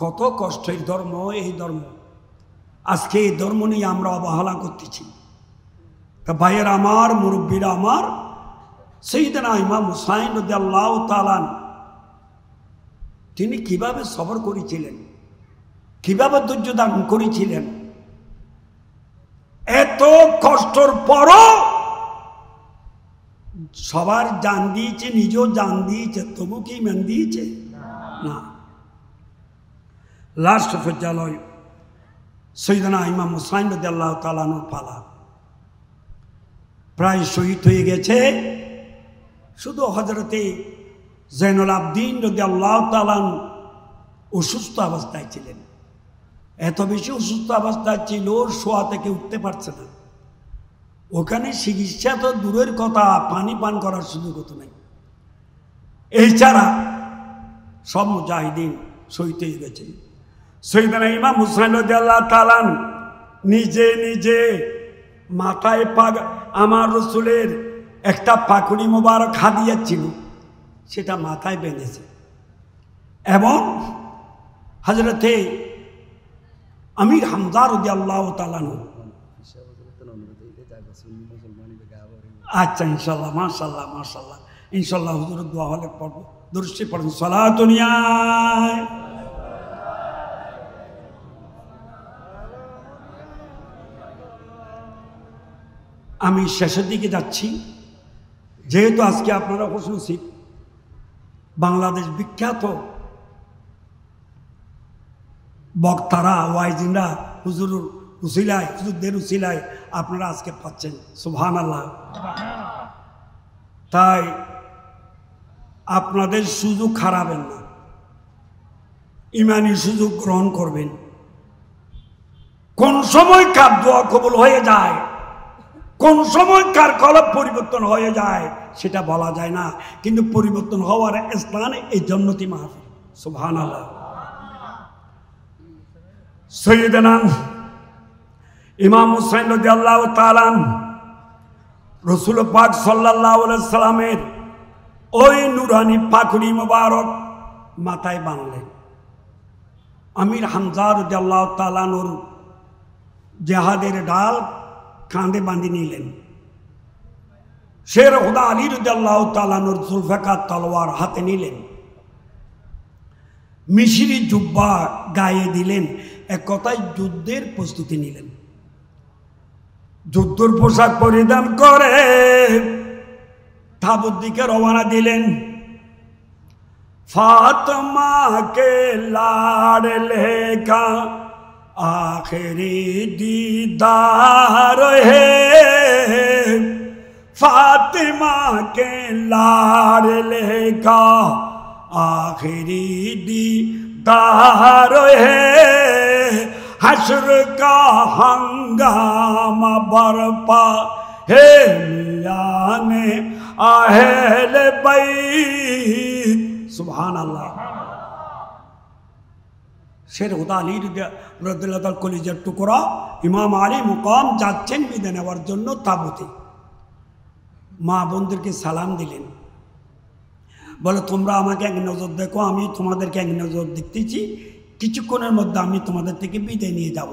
কত কষ্টের ধর্ম এই ধর্ম। আজকে এই ধর্ম নিয়ে আমরা অবহেলা করতেছি। তা ভাইয়ের আমার, মুরব্বীরা আমার, সাইয়েদনা ইমাম হুসাইন রাদিয়াল্লাহু তাআলা তিনি কিভাবে সবর করেছিলেন, কিভাবে ধৈর্য ধারণ করেছিলেন। এত কষ্টর পরও সবার জান দিয়েছে, নিজেও জান দিয়েছে, তবু কি ইমান দিয়েছে না। লাস্ট পর্যায়ে সাইয়েদনা ইমাম হুসাইন রাদিয়াল্লাহু তাআলা আনহুর পালা প্রায় শহীদ হয়ে গেছে। শুধু হযরতে জয়নুল আবদিন রাদিয়াল্লাহু তাআলা অসুস্থ অবস্থায় ছিলেন। এত বেশি অসুস্থ অবস্থায় ছিল, শোয়া থেকে উঠতে পারছে না। ওখানে চিকিৎসা তো দূরের কথা, পানি পান করার সুযোগ হতো নাই। এই ছাড়া সব মুজাহিদিন শহীদ হয়ে গেছে। সাইয়েদনা ইমাম হুসাইন রাদিয়াল্লাহু তাআলা নিজে নিজে মাথায় আমার রসুলের একটা পাকুড়ি মোবারক হাদিয়া ছিল, সেটা মাথায় বেঁধেছে এবং হযরতে আমির হামজা রাদিয়াল্লাহু তাআলা। আচ্ছা ইনশাআল্লাহ, মাশাআল্লাহ মাশাআল্লাহ, ইনশাআল্লাহ হুজুরের দোয়া হলে পড়ব। দুরূদ পড়ুন, সালাতুন ইয়া। আমি শেষের দিকে যাচ্ছি, যেহেতু আজকে আপনারা খুশ নসিব বাংলাদেশ বিখ্যাত বক্তারা, ওয়াইজিনরা হুজুরের উসিলায়, হুজুরদের উসিলায় আপনারা আজকে পাচ্ছেন। সুবহানাল্লাহ। তাই আপনাদের সুযোগ হারাবেন না, ইমানি সুযোগ গ্রহণ করবেন। কোন সময় কার দোয়া কবুল হয়ে যায়, কোন সময় কার কলব পরিবর্তন হয়ে যায় সেটা বলা যায় না, কিন্তু পরিবর্তন হওয়ার স্থান এই জান্নাতি মাহফিল। সুবহানাল্লাহ। সাইয়েদনা ইমাম হুসাইন রাদিয়াল্লাহু তাআলা রাসূল পাক সাল্লাল্লাহু আলাইহি সাল্লামের ওই নূরানি পাখড়ি মোবারক মাথায় বাঁধলেন। আমির হামজা রাদিয়াল্লাহু তাআলা আনহুর জেহাদের ডাল কাঁধে বাঁধে নিলেন। শের খুদা আলী রাদিয়াল্লাহু তাআলা আনহুর জুলফিকার তলোয়ার হাতে নিলেন, মিশরি জুব্বা গায়ে দিলেন। এক কথায় যুদ্ধের প্রস্তুতি নিলেন। যুদ্ধের পোশাক পরিধান করে তাবুত দিকে রওনা দিলেন। फातिमा के लाडले का आखिरी दीदार है, फातिमा के लाडले का आखिरी दीदार है, हश्र का हंगामा बरपा है मियाने आहले बैत। सुभान अल्लाह। शेर खुदा আলী রাদিয়াল্লাহু তাআলা কলিজার টুকরা ইমাম আলী মুকাম যাচ্ছেন বিদায় নেওয়ার জন্য তাবুতে। মা বোনদেরকে সালাম দিলেন, বলে তোমরা আমাকে এক নজর দেখো, আমি তোমাদেরকে এক নজর দেখতেছি, কিছুক্ষণের মধ্যে আমি তোমাদের থেকে বিদায় নিয়ে যাব।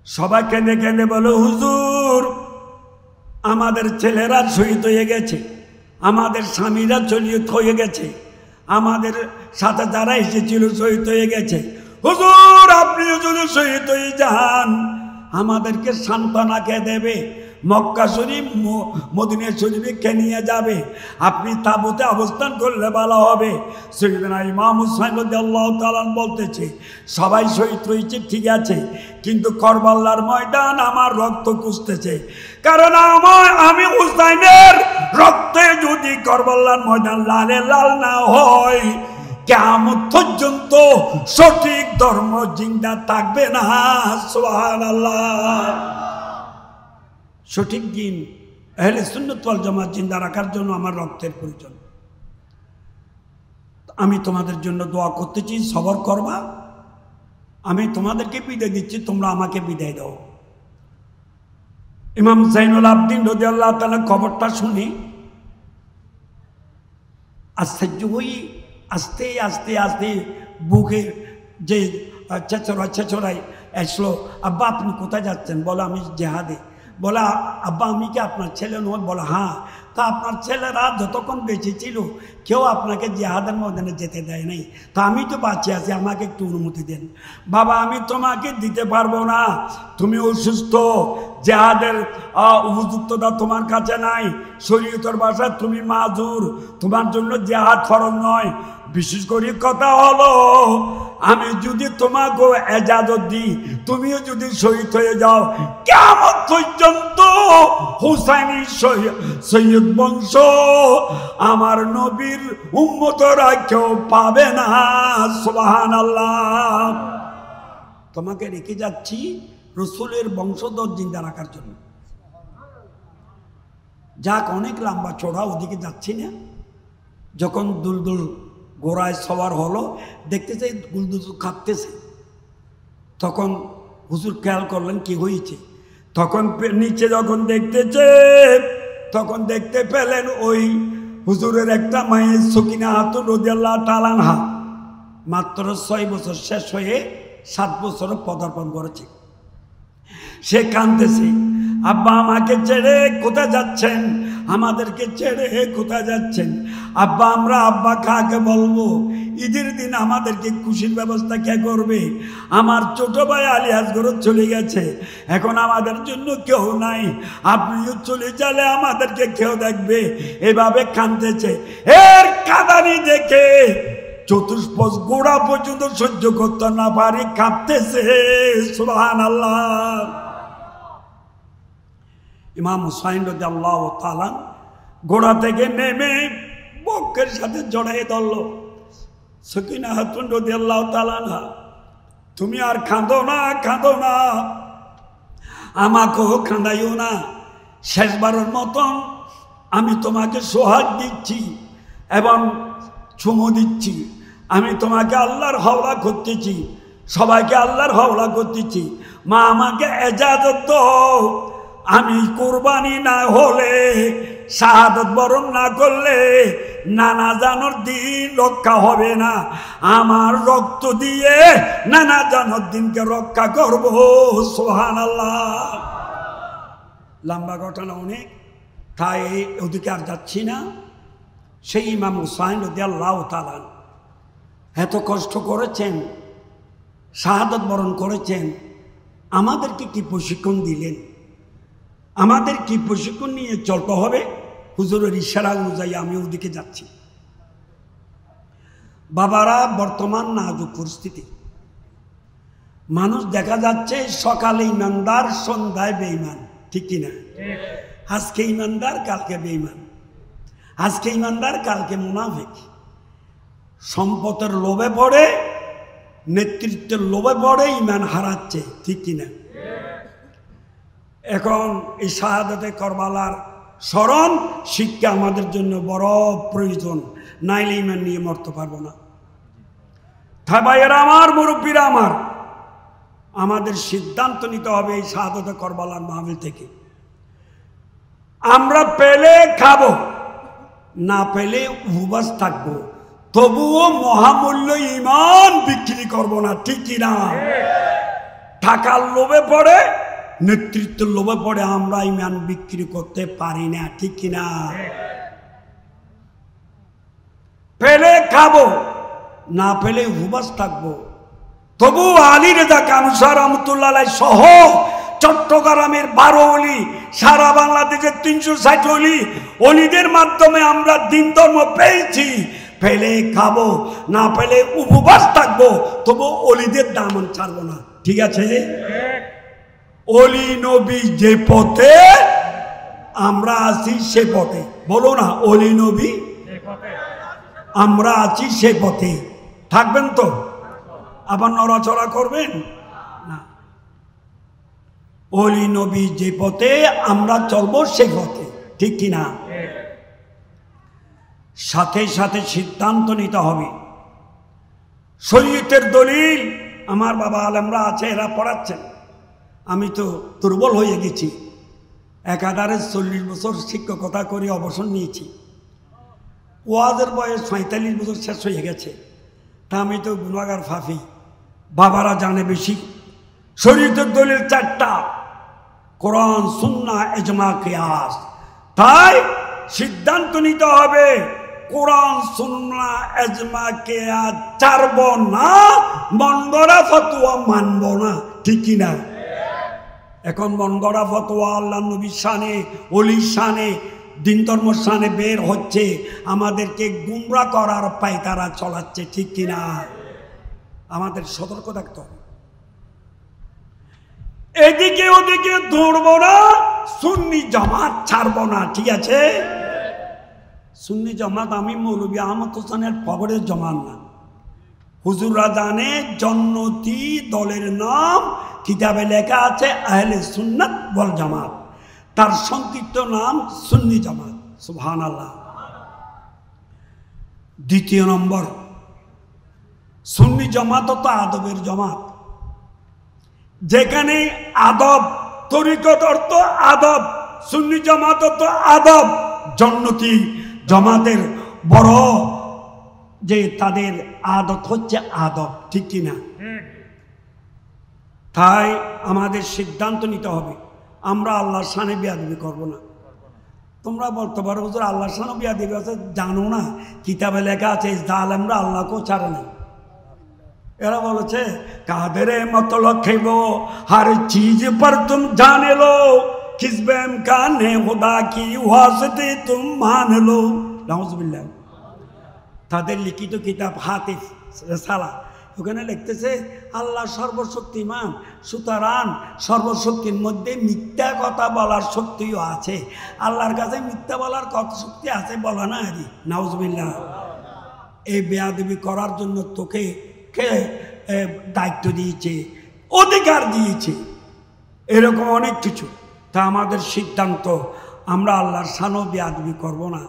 সবাই কেঁদে কেঁদে বলে হুজুর আমাদের ছেলেরা শহীদ হয়ে গেছে, আমাদের স্বামীরা শহীদ হয়ে গেছে, আমাদের সাথে যারা এসেছিল শহীদ হয়ে গেছে। হুজুর আপনিও যদি শহীদ হয়ে যান আমাদেরকে সান্ত্বনা কে দেবে? মক্কা শরীফ মদিনা শরীফে কে নিয়ে যাবে? আপনি তাবুতে অবস্থান করলে ভালো হবে। সাইয়েদনা ইমাম হুসাইন রাদিয়াল্লাহু তাআলা বলতেছে সবাই শহীদ হয়েছে ঠিক আছে, কিন্তু কারবালার ময়দান আমার রক্ত কুসতেছে, কারণ আমি হুসাইনের রক্তে যদি কারবালার ময়দান লালে লাল না হয় কিয়ামত পর্যন্ত সঠিক ধর্ম জিন্দা থাকবে না। সুবহানাল্লাহ। সঠিক দিন আহলে সুন্নাত ওয়াল জামাত জিন্দা রাখার জন্য আমার রক্তের প্রয়োজন। আমি তোমাদের জন্য দোয়া করতেছি, সবর করবা। আমি তোমাদেরকে বিদায় দিচ্ছি, তোমরা আমাকে বিদায় দাও। ইমাম জাইনুল আবদিন রাদিয়াল্লাহু তাআলা খবরটা শুনে আশ্চর্য হই, আস্তে আস্তে আস্তে বুকের যে ছেঁচড়াই আসলো। আব্বা আপনি কোথায় যাচ্ছেন? বলো আমি জেহাদে। বলা আব্বা আমি কি আপনার ছেলে নয়? বলা হ্যাঁ। তা আপনার ছেলেরা যতক্ষণ বেঁচে ছিল কেউ আপনাকে জিহাদের ময়দানে যেতে দেয় নাই, তা আমি তো বাঁচে আছি, আমাকে একটু অনুমতি দেন। বাবা আমি তোমাকে দিতে পারবো না, তুমি অসুস্থ, জিহাদের উপযুক্ততা তোমার কাছে নাই, শরীয়তের ভাষায় তুমি মাজুর, তোমার জন্য জিহাদ ফরজ নয়। বিশেষ করে কথা হলো আমি যদি তোমাকে এজাজত দিই, তুমিও যদি শহীদ হয়ে যাও, কিয়ামত পর্যন্ত হুসাইনি সৈয়দ বংশ আমার নবীর উম্মতরা কেউ পাবে না। সুবহানাল্লাহ। তোমাকে রেখে যাচ্ছি রসুলের বংশধর জিন্দা রাখার জন্য। যাক অনেক লম্বা চড়া, ওদিকে যাচ্ছি না। যখন দুলদুল ঘোড়ায় সবার হলো, দেখতে চাই দুলদুল খাপতেছে, তখন হুজুর খেয়াল করলেন কি হয়েছে। তখন নিচে যখন দেখতেছে তখন দেখতে পেলেন ওই হুজুরের একটা মায়ের সকিনা খাতুন রাদিয়াল্লাহু তাআলা আনহা মাত্র 6 বছর শেষ হয়ে 7 বছরে পদার্পণ করেছে। সে কাঁদতেছে, আব্বা আমাকে ছেড়ে কোথায় যাচ্ছেন? আমাদেরকে ছেড়ে কোথায় যাচ্ছেন? আব্বা আমরা আব্বা কাকে বলবো? ঈদের দিন আমাদেরকে খুশির ব্যবস্থা কে করবে? আমার ছোট ভাই আলী আসগর চলে গেছে, এখন আমাদের জন্য কেউ নাই, আপনিও চলে গেলে আমাদেরকে কেউ দেখবে। এভাবে কাঁদতেছে। এর কাঁদানি দেখে চতুষ্পদ গোড়া পর্যন্ত সহ্য করতে না পারে কাঁদতেছে। সুবহানাল্লাহ। ইমাম হুসাইন রাদিয়াল্লাহু তাআলা ঘোড়া থেকে নেমে বক্ষের সাথে জড়াই ধরল। সকিনা খাতুন রাদিয়াল্লাহু তাআলা আনহা, তুমি আর কাঁদো না, কাঁদো না, আমাকেও কাঁদাইও না, শেষবারের মতন আমি তোমাকে সোহাগ দিচ্ছি এবং চুমু দিচ্ছি। আমি তোমাকে আল্লাহর হাওলা করতেছি, সবাইকে আল্লাহর হাওলা করতেছি। মা আমাকে এজাজত দাও, আমি কুরবানি না হলে শাহাদাত বরণ না করলে নানা জানোর দিন রক্ষা হবে না। আমার রক্ত দিয়ে নানা জানোর দিনকে রক্ষা করব। সুবহানাল্লাহ। লম্বা ঘটনা অনেক, তাই ওদিকে আর যাচ্ছি না। সেই ইমাম হুসাইন রাদিয়াল্লাহু তাআলা এত কষ্ট করেছেন, শাহাদাত বরণ করেছেন, আমাদেরকে কি প্রশিক্ষণ দিলেন, আমাদের কি প্রশিক্ষণ নিয়ে চলতে হবে। হুজুরের ইশারা অনুযায়ী আমি ওদিকে যাচ্ছি। বাবারা, বর্তমান নাজুক পরিস্থিতি, মানুষ দেখা যাচ্ছে সকালে ইমানদার, সন্ধ্যায় বেঈমান, ঠিক কিনা? আজকে ইমানদার, কালকে বেঈমান, আজকে ইমানদার, কালকে মুনাফিক। সম্পদের লোভে পড়ে, নেতৃত্বের লোভে পড়ে ইমান হারাচ্ছে, ঠিক কিনা? এখন এই শাহাদাতে কারবালার স্মরণ শিক্ষা আমাদের জন্য বড় প্রয়োজন, নাইলে ইমান নিয়ে মরতে পারবো না। তাই ভাইয়েরা আমার, মুরব্বীরা আমার, আমাদের সিদ্ধান্ত নিতে হবে এই শাহাদাতে কারবালার মাহফিল থেকে। আমরা পেলে খাবো, না পেলে উপবাস থাকবো, তবুও মহামূল্য ইমান বিক্রি করব না, ঠিক কিনা? টাকার লোভে পড়ে, নেতৃত্বের লোভে পড়ে আমরা ইমান বিক্রি করতে পারি না, ঠিক কিনা? পেলে খাবো, না পেলে উপবাস থাকবো, তবু আলী রেজা কানুসার রহমতুল্লাহ সহ চট্টগ্রামের 12 অলি, সারা বাংলাদেশের 360 অলি, অলিদের মাধ্যমে আমরা দিন ধর্ম পেয়েছি। পেলে খাবো, না পেলে উপবাস থাকবো, তবু অলিদের দামন ছাড়বো না, ঠিক আছে? অলি নবী যে পথে, আমরা আছি সে পথে। বলো না, অলি নবী আমরা আছি সে পথে। থাকবেন তো? আবার নড়াচড়া করবেন না। অলি নবী যে পথে, আমরা চলবো সে পথে, ঠিক কিনা? সাথে সাথে সিদ্ধান্ত নিতে হবে। শরীয়তের দলিল, আমার বাবা আলেমরা আছে, এরা পড়াচ্ছেন। আমি তো দুর্বল হয়ে গেছি, একাধারে 40 বছর শিক্ষকতা করে অবসর নিয়েছি। ওয়াজের বয়স 45 বছর শেষ হয়ে গেছে, তা আমি তো গুনাহগার ফাফি। বাবারা জানে বেশি। শরীয়তের দলিল 4টা, কোরআন, সুন্নাহ, ইজমা, কিয়াস। তাই সিদ্ধান্ত নিতে হবে, কোরআন, সুন্নাহ, ইজমা, কিয়াস ছাড়ব না, মনগড়া ফতোয়া মানব না, ঠিক কিনা? এখন মনগড়া ফতোয়া আল্লাহ নবীর শানে, ওলির শানে, দিন ধর্মের শানে বের হচ্ছে, আমাদেরকে গুমরা করার পায়তারা চলাচ্ছে, ঠিক কিনা? আমাদের সতর্ক থাকতে হবে। এদিকে ওদিকে দৌড়ব না, সুন্নি জামাত ছাড়ব না, ঠিক আছে? সুন্নি জামাত আমি মৌলভী আহমদ হোসেনের খবরের জমান না। হুজুররা জানে জন্নতি দলের নাম কিতাবে লেখা আছে আহলে সুন্নাত ওয়াল জামাত, তার সংক্ষিপ্ত নাম সুন্নি জামাত। সুবহানাল্লাহ। দ্বিতীয় নম্বর, সুন্নি জামাত তো আদবের জামাত, যেখানে আদব, তরিকত অর্থ আদব, সুন্নি জামাত তো আদব। জন্নতি জামাতের বড় যে তাদের আদত হচ্ছে আদব, ঠিক কিনা? তাই আমাদের সিদ্ধান্ত নিতে হবে, আমরা আল্লাহর শানে বেয়াদবি করব না। তোমরা বলতে পারো হুজুর আল্লাহর শানে বেয়াদবি আছে, জানো না কিতাবে লেখা আছে জালেমরা আল্লাহকেও ছাড়ে না। এরা বলেছে কাদের মতলব খেব हर चीज पर तुम जाने लो किसबे इम्कान है खुदा की वास्ते तुम मान लो। नाउजुबिल्लाह। তাদের লিখিত কিতাব হাতিফ রিসালা, ওখানে লিখতেছে আল্লাহ সর্বশক্তিমান, সুতরাং সর্বশক্তির মধ্যে মিথ্যা কথা বলার শক্তিও আছে। আল্লাহর কাছে মিথ্যা বলার কত শক্তি আছে বলা না আরে। নাউজুবিল্লাহ। এই বেয়াদবি করার জন্য তোকে কে দায়িত্ব দিয়েছে, অধিকার দিয়েছে, এরকম অনেক কিছু। তা আমাদের সিদ্ধান্ত, আমরা আল্লাহর শানও বেয়াদবি করব না।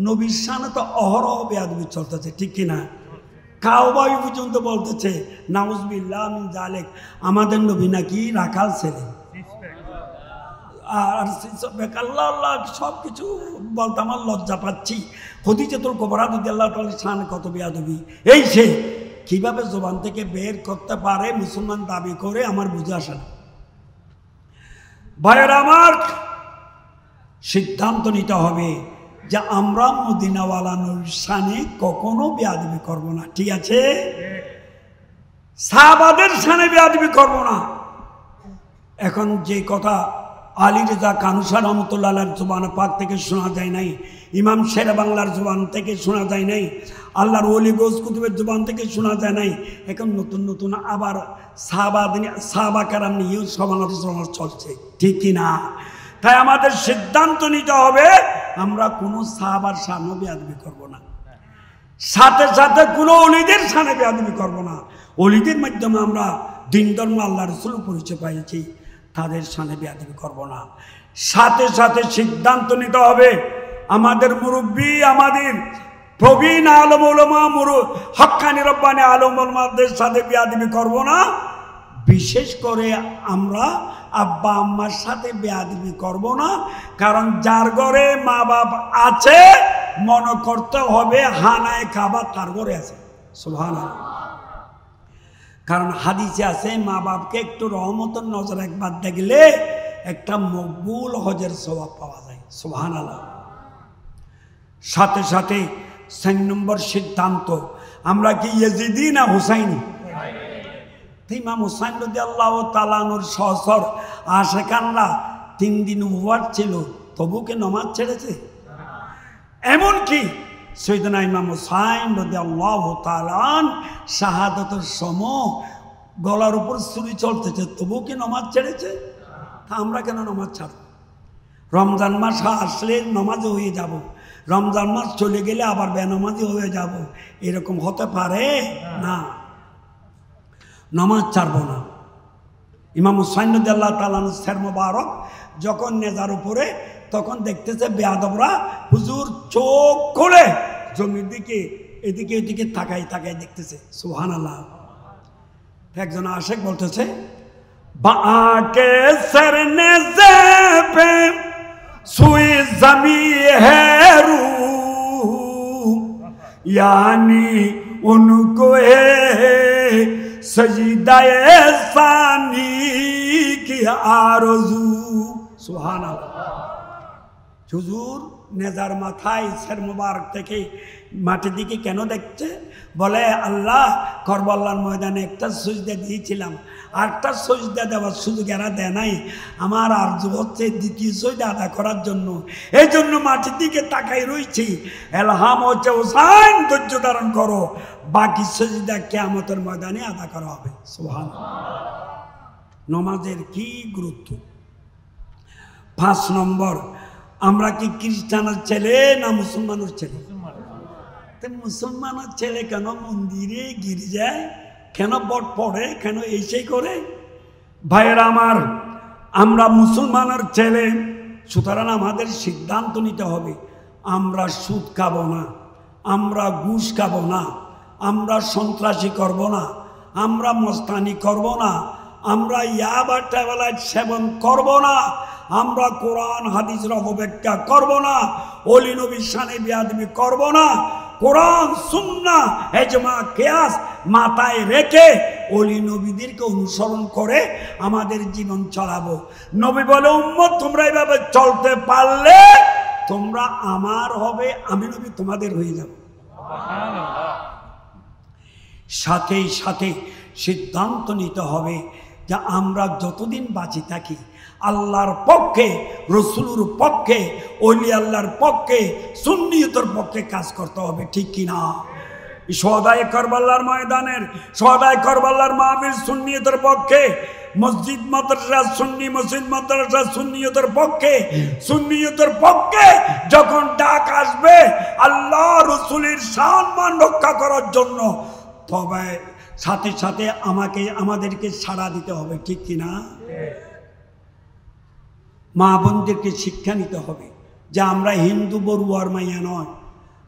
নবীর শানে তো অহরহ বেয়াদবি চলতেছে, ঠিক কিনা? কাউবাই পর্যন্ত বলতেছে নাউজুবিল্লাহ মিন যালিক, আমাদের নবী নাকি রাখাল ছেলে। আর আল্লাহ আল্লাহ সব কিছু বলতে আমার লজ্জা পাচ্ছি। খদিজাতুল কুবরা রাদিয়াল্লাহু তাআলা শান কত বেয়াদবি, এই সে কিভাবে জবান থেকে বের করতে পারে মুসলমান দাবি করে আমার বুঝে আসে না। ভাইয়েরা আমার, সিদ্ধান্ত নিতে হবে যে আমরা মদিনাওয়ালার শানে কখনো বেয়াদবি করব না, ঠিক আছে? সাহাবাদের শানে বেয়াদবি করব না। এখন যে কথা আলী রেজা কানুসা রহমতুল্লাহ জুবান পাক থেকে শোনা যায় নাই, ইমাম শের বাংলার জুবান থেকে শোনা যায় নাই, আল্লাহর ওলি গোস কুতুবের জুবান থেকে শোনা যায় নাই, এখন নতুন নতুন আবার সাহাবা কারাম নিয়েও সমালোচনা চলছে, ঠিক কিনা? তাই আমাদের সিদ্ধান্ত নিতে হবে আমরা কোনো সাহাবার শানে বেয়াদবি করব না, সাথে সাথে কোনো অলিদের শানে বেয়াদবি করব না। অলিদের মাধ্যমে আমরা দিন ধর্ম আল্লাহ রসুল পরিচয় পাইছি, তাদের শানে বেয়াদবি করব না। সাথে সাথে সিদ্ধান্ত নিতে হবে আমাদের মুরব্বী, আমাদের প্রবীণ আলম ওলামা, হক্কানি রব্বানি আলম ওলামাদের সাথে বেয়াদবি করব না। বিশেষ করে আমরা আব্বা আম্মার সাথে বেয়াদবি করব না, কারণ যার ঘরে মা বাপ আছে মনে করতে হবে হানায় কাবা তার ঘরে আছে, সুবহানাল্লাহ। কারণ হাদিসে আছে মা বাপকে একটু রহমতের নজর একবার দেখলে একটা মকবুল হজের সওয়াব পাওয়া যায়, সুবহানাল্লাহ। সাথে সাথে 4 নম্বর সিদ্ধান্ত, আমরা কি ইয়েজিদি না হুসাইনি? ইমাম হুসাইন রাদিয়াল্লাহু তাআলা আনহুর সহচর আশিকানরা 3 দিন উপবাস ছিল, তবু কি নামাজ ছেড়েছে? এমনকি সৈয়দনা ইমাম হুসাইন রাদিয়াল্লাহু তাআলা শাহাদাতের সময় গলার উপর ছুরি চলতেছে, তবু কি নামাজ ছেড়েছে? আমরা কেন নামাজ ছাড়ব? রমজান মাস আসলে নামাজে হয়ে যাব, রমজান মাস চলে গেলে আবার বেনামাজি হয়ে যাব, এরকম হতে পারে না। নামাজ ছাড়ব না। ইমাম হুসাইন রাদিয়াল্লাহু তাআলা সের মোবারক যখন নেজার উপরে, তখন দেখতেছে বেয়াদবরা হুজুর চোখ খুলে জমির দিকে এদিকে ওদিকে তাকাই তাকাই দেখতেছে, সুবহানাল্লাহ। একজন আশেক বলতেছে বাকে সর নেজে পে সুই জমি হে রু यानी उनको सजदाए सानी की आरज़ू। सुभान अल्लाह। হুজুর নেজার মাথায় সের মুবারক থেকে মাটির দিকে কেন দেখছে? বলে আল্লাহ করবালার ময়দানে একটা সুজদা দিয়েছিলাম, আরেকটা সুজদা দেওয়ার সুযোগ এরা দেয় নাই, আমার আরজু হচ্ছে দ্বিতীয় সুজদা আদা করার জন্য, এই জন্য মাটির দিকে তাকাই রয়েছি। এলহাম হচ্ছে হুসাইন ধৈর্য ধারণ করো, বাকি সুজদা কিয়ামতের ময়দানে আদা করা হবে। সুবহানাল্লাহ। নামাজের কি গুরুত্ব। 5 নম্বর, আমরা কি খ্রিস্টানের ছেলে না মুসলমানের ছেলে? মুসলমানের ছেলে কেন মন্দিরে গির্জায় কেন বট পড়ে, কেন এই করে? ভাইয়েরা আমার, আমরা মুসলমানের ছেলে, সুতরাং আমাদের সিদ্ধান্ত নিতে হবে আমরা সুদ খাবো না, আমরা ঘুষ খাবো না, আমরা সন্ত্রাসী করব না, আমরা মস্তানি করব না, আমরা ইয়াবা ট্যাবলেট সেবন করব না, আমরা কোরআন হাদিসের অপব্যাখ্যা করব না, ওলি নবীর শানে বেয়াদবি করব না, কোরআন সুন্নাহ ইজমা কিয়াস মাথায় রেখে ওলি নবীদেরকে অনুসরণ করে আমাদের জীবন চালাবো। নবী বলে উম্মত তোমরা এইভাবে চলতে পারলে তোমরা আমার হবে, আমি নবী তোমাদের হয়ে যাব। সুবহানাল্লাহ। সাথে সাথে সিদ্ধান্ত নিতে হবে যে আমরা যতদিন বাঁচি থাকি আল্লাহর পক্ষে, রসুলের পক্ষে, ওলি আল্লাহর পক্ষে, সুন্নিয়তের পক্ষে কাজ করতে হবে, ঠিক কিনা? শহাদায়ে কারবালার ময়দানের, শহাদায়ে কারবালার মাহফিল সুন্নিয়তের পক্ষে, মসজিদ মাদ্রাসা সুন্নি, মসজিদ মাদ্রাসা সুন্নিয়তের পক্ষে, সুন্নিয়তের পক্ষে যখন ডাক আসবে আল্লাহ রসুলের সম্মান রক্ষা করার জন্য, তবে সাথে সাথে আমাদেরকে সাড়া দিতে হবে, ঠিক কিনা? মা বোনদেরকে শিক্ষা নিতে হবে যে আমরা হিন্দু বড়ুয়ার মাইয়া নয়,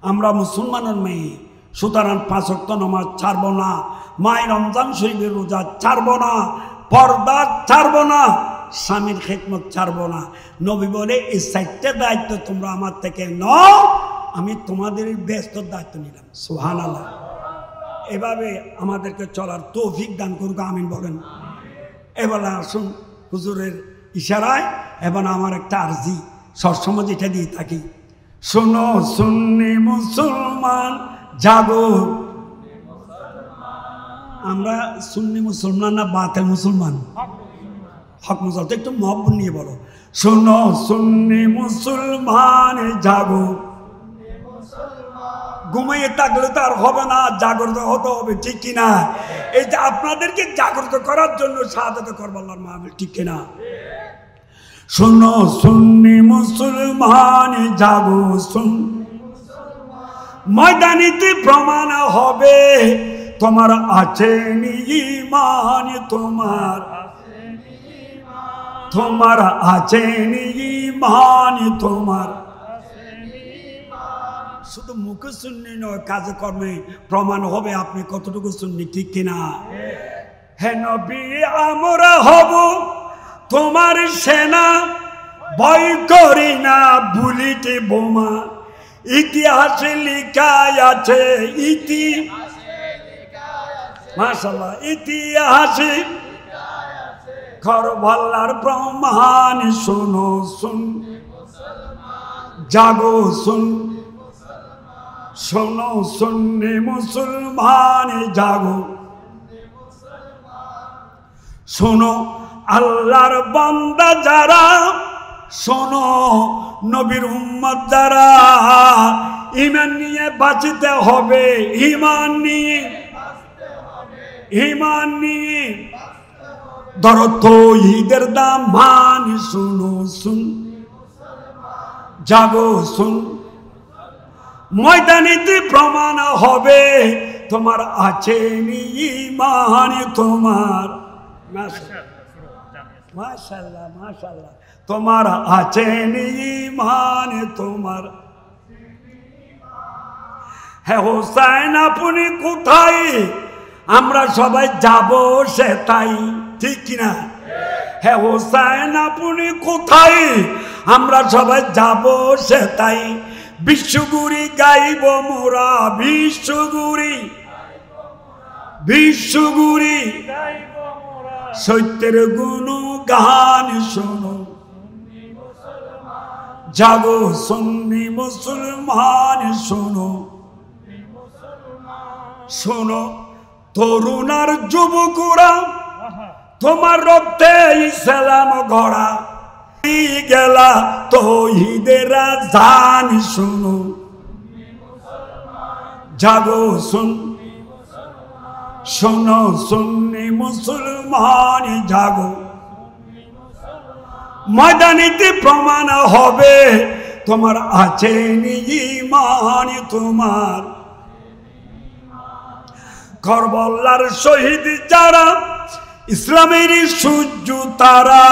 আমরা মুসলমানের মেয়ে, সুতরাং 5 ওয়াক্ত নামাজ ছাড়ব না, মায়ের রমজান শরীফের রোজা ছাড়ব না, পর্দা ছাড়ব না, স্বামীর খেদমত ছাড়বো না। নবী বলে এই 4টা দায়িত্ব তোমরা আমার থেকে নাও, আমি তোমাদের ব্যস্ত দায়িত্ব নিলাম। সুবহানাল্লাহ। এভাবে আমাদেরকে চলার তৌফিক দান করুক, আমিন বলেন। এবার আসুন হুজুরের ইশারায় এবং আমার একটা আরজি সবসময় যেটা দিয়ে থাকি, শোনো সুন্নি মুসলমান জাগো। আমরা সুন্নি মুসলমান না বাতিল মুসলমান? হক মুসলমান। একটু মহব্বত নিয়ে বলো, শোনো সুন্নি মুসলমান জাগো। ঘুমিয়ে থাকলে তো আর হবে না, জাগ্রত হতে হবে, ঠিক কিনা? এই যে আপনাদেরকে জাগ্রত করার জন্য শাহাদাত করবাল্লাহর মাহফিল, ঠিক কিনা? শোনো সুন্নি মুসলমান জাগো, ময়দানিতে প্রমাণ হবে তোমার আছে ঈমান, তোমার আছে ঈমান, তোমার শুধু মুখে সুন্নি নয়, কাজে কর্মে প্রমাণ হবে আপনি কতটুকু সুন্নি, ঠিক কিনা? হে নবী আমরা হব তোমার সেনা, ভয় করি না বুলেটে বোমা। ইতিহাসে লেখা আছে, মাশাআল্লাহ, ইতিহাসে কারবালার প্রমাণ। শোনো জাগো শোনো সুন্নি মুসলমান জাগো। শোনো আল্লাহর বান্দা যারা, শোনো নবীর উম্মত যারা, ঈমান নিয়ে বাঁচতে হবে, ঈমান নিয়ে ধরো তাওহীদের দামান। শোনো জাগো ময়দানিতে প্রমাণ হবে তোমার আছে ঈমান, তোমার মাশাআল্লাহ মাশাআল্লাহ, তোমার আছে ঈমান, তোমার। হ্যাঁ হোসেন আপনি কোথায়? আমরা সবাই যাব সে তাই, ঠিক কিনা? হ্যাঁ হোসেন আপনি কোথায়? আমরা সবাই যাব সে তাই। বিশ্বগুরি গাইব মোরা, বিশ্বগুরি সত্যের গুণ গান। শোনো জাগো সুন্নি মুসলমান, শোনো তরুণার যুবকরা, তোমার রক্তে ইসলাম গড়া গেলা তাওহীদের আযান। শোনো জাগো শোনো সুন্নি মুসলমান জাগো। ময়দানিতে প্রমাণ হবে তোমার আছে ঈমান, তোমার। কারবালার শহীদ যারা, ইসলামের সূর্য তারা,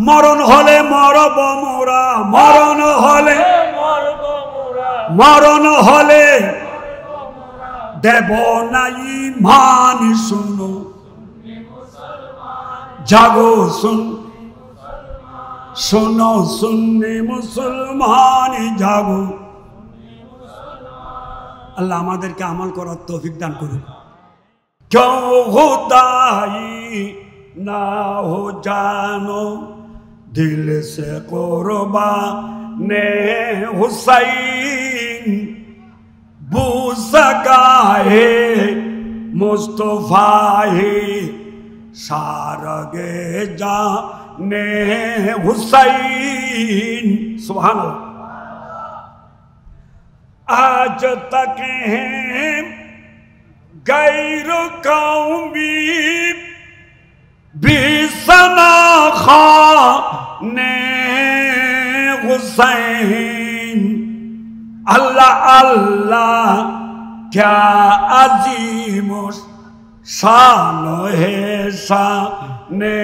মরণ হলে মরব মোরা, মরণ হলে দেব না ঈমান। শোনো জাগো শোনো সুন্নি মুসলমান জাগো। আল্লাহ আমাদেরকে আমল করার তৌফিক দান করুন। क्यों खुदाई ना हो जानो दिल से कुर्बाने हुसैन, बूसगाहे मुस्तफाए शारगे जाने हुसैन। सुभान अल्लाह। आज तक हैं गैर कौमी बिसनाखा ने हुसैन। अल्लाह अल्लाह क्या अजीम शान है शाने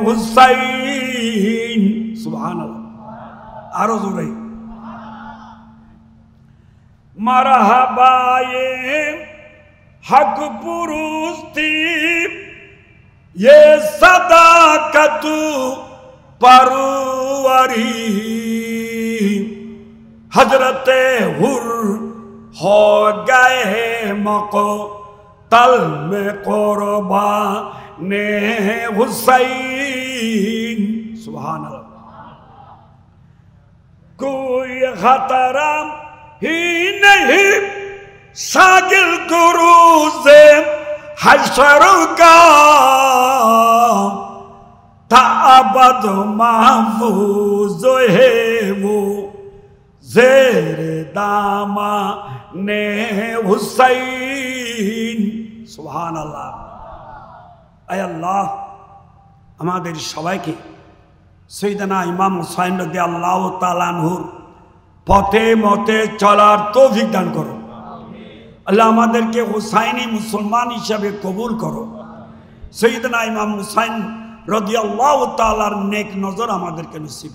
हुसैन। सुभान अल्लाह। आरो जोरे मरहबा ये हक पुरुष थी ये सदाकतु परवारी हजरते हुर हो गए मको तल में कुर्बाने हुसैन। सुभान अल्लाह। कोई खतरा ही नहीं शागिल गुरु से हशर का ताबद महफूज है वो ज़ेर दामा ने हुसैन। सुभान अल्लाह। आय अल्लाह আমাদের সবাইকে সৈয়দনা ইমাম হুসাইন রাদিয়াল্লাহু তাআলা আনহুর পথে মতে চলার তৌফিক দান করো। আল্লাহ আমাদেরকে হুসাইনি মুসলমান হিসাবে কবুল করো। সৈয়দনা ইমাম হুসাইন রাদিয়াল্লাহু তাআলার নেক নজর আমাদেরকে নসিব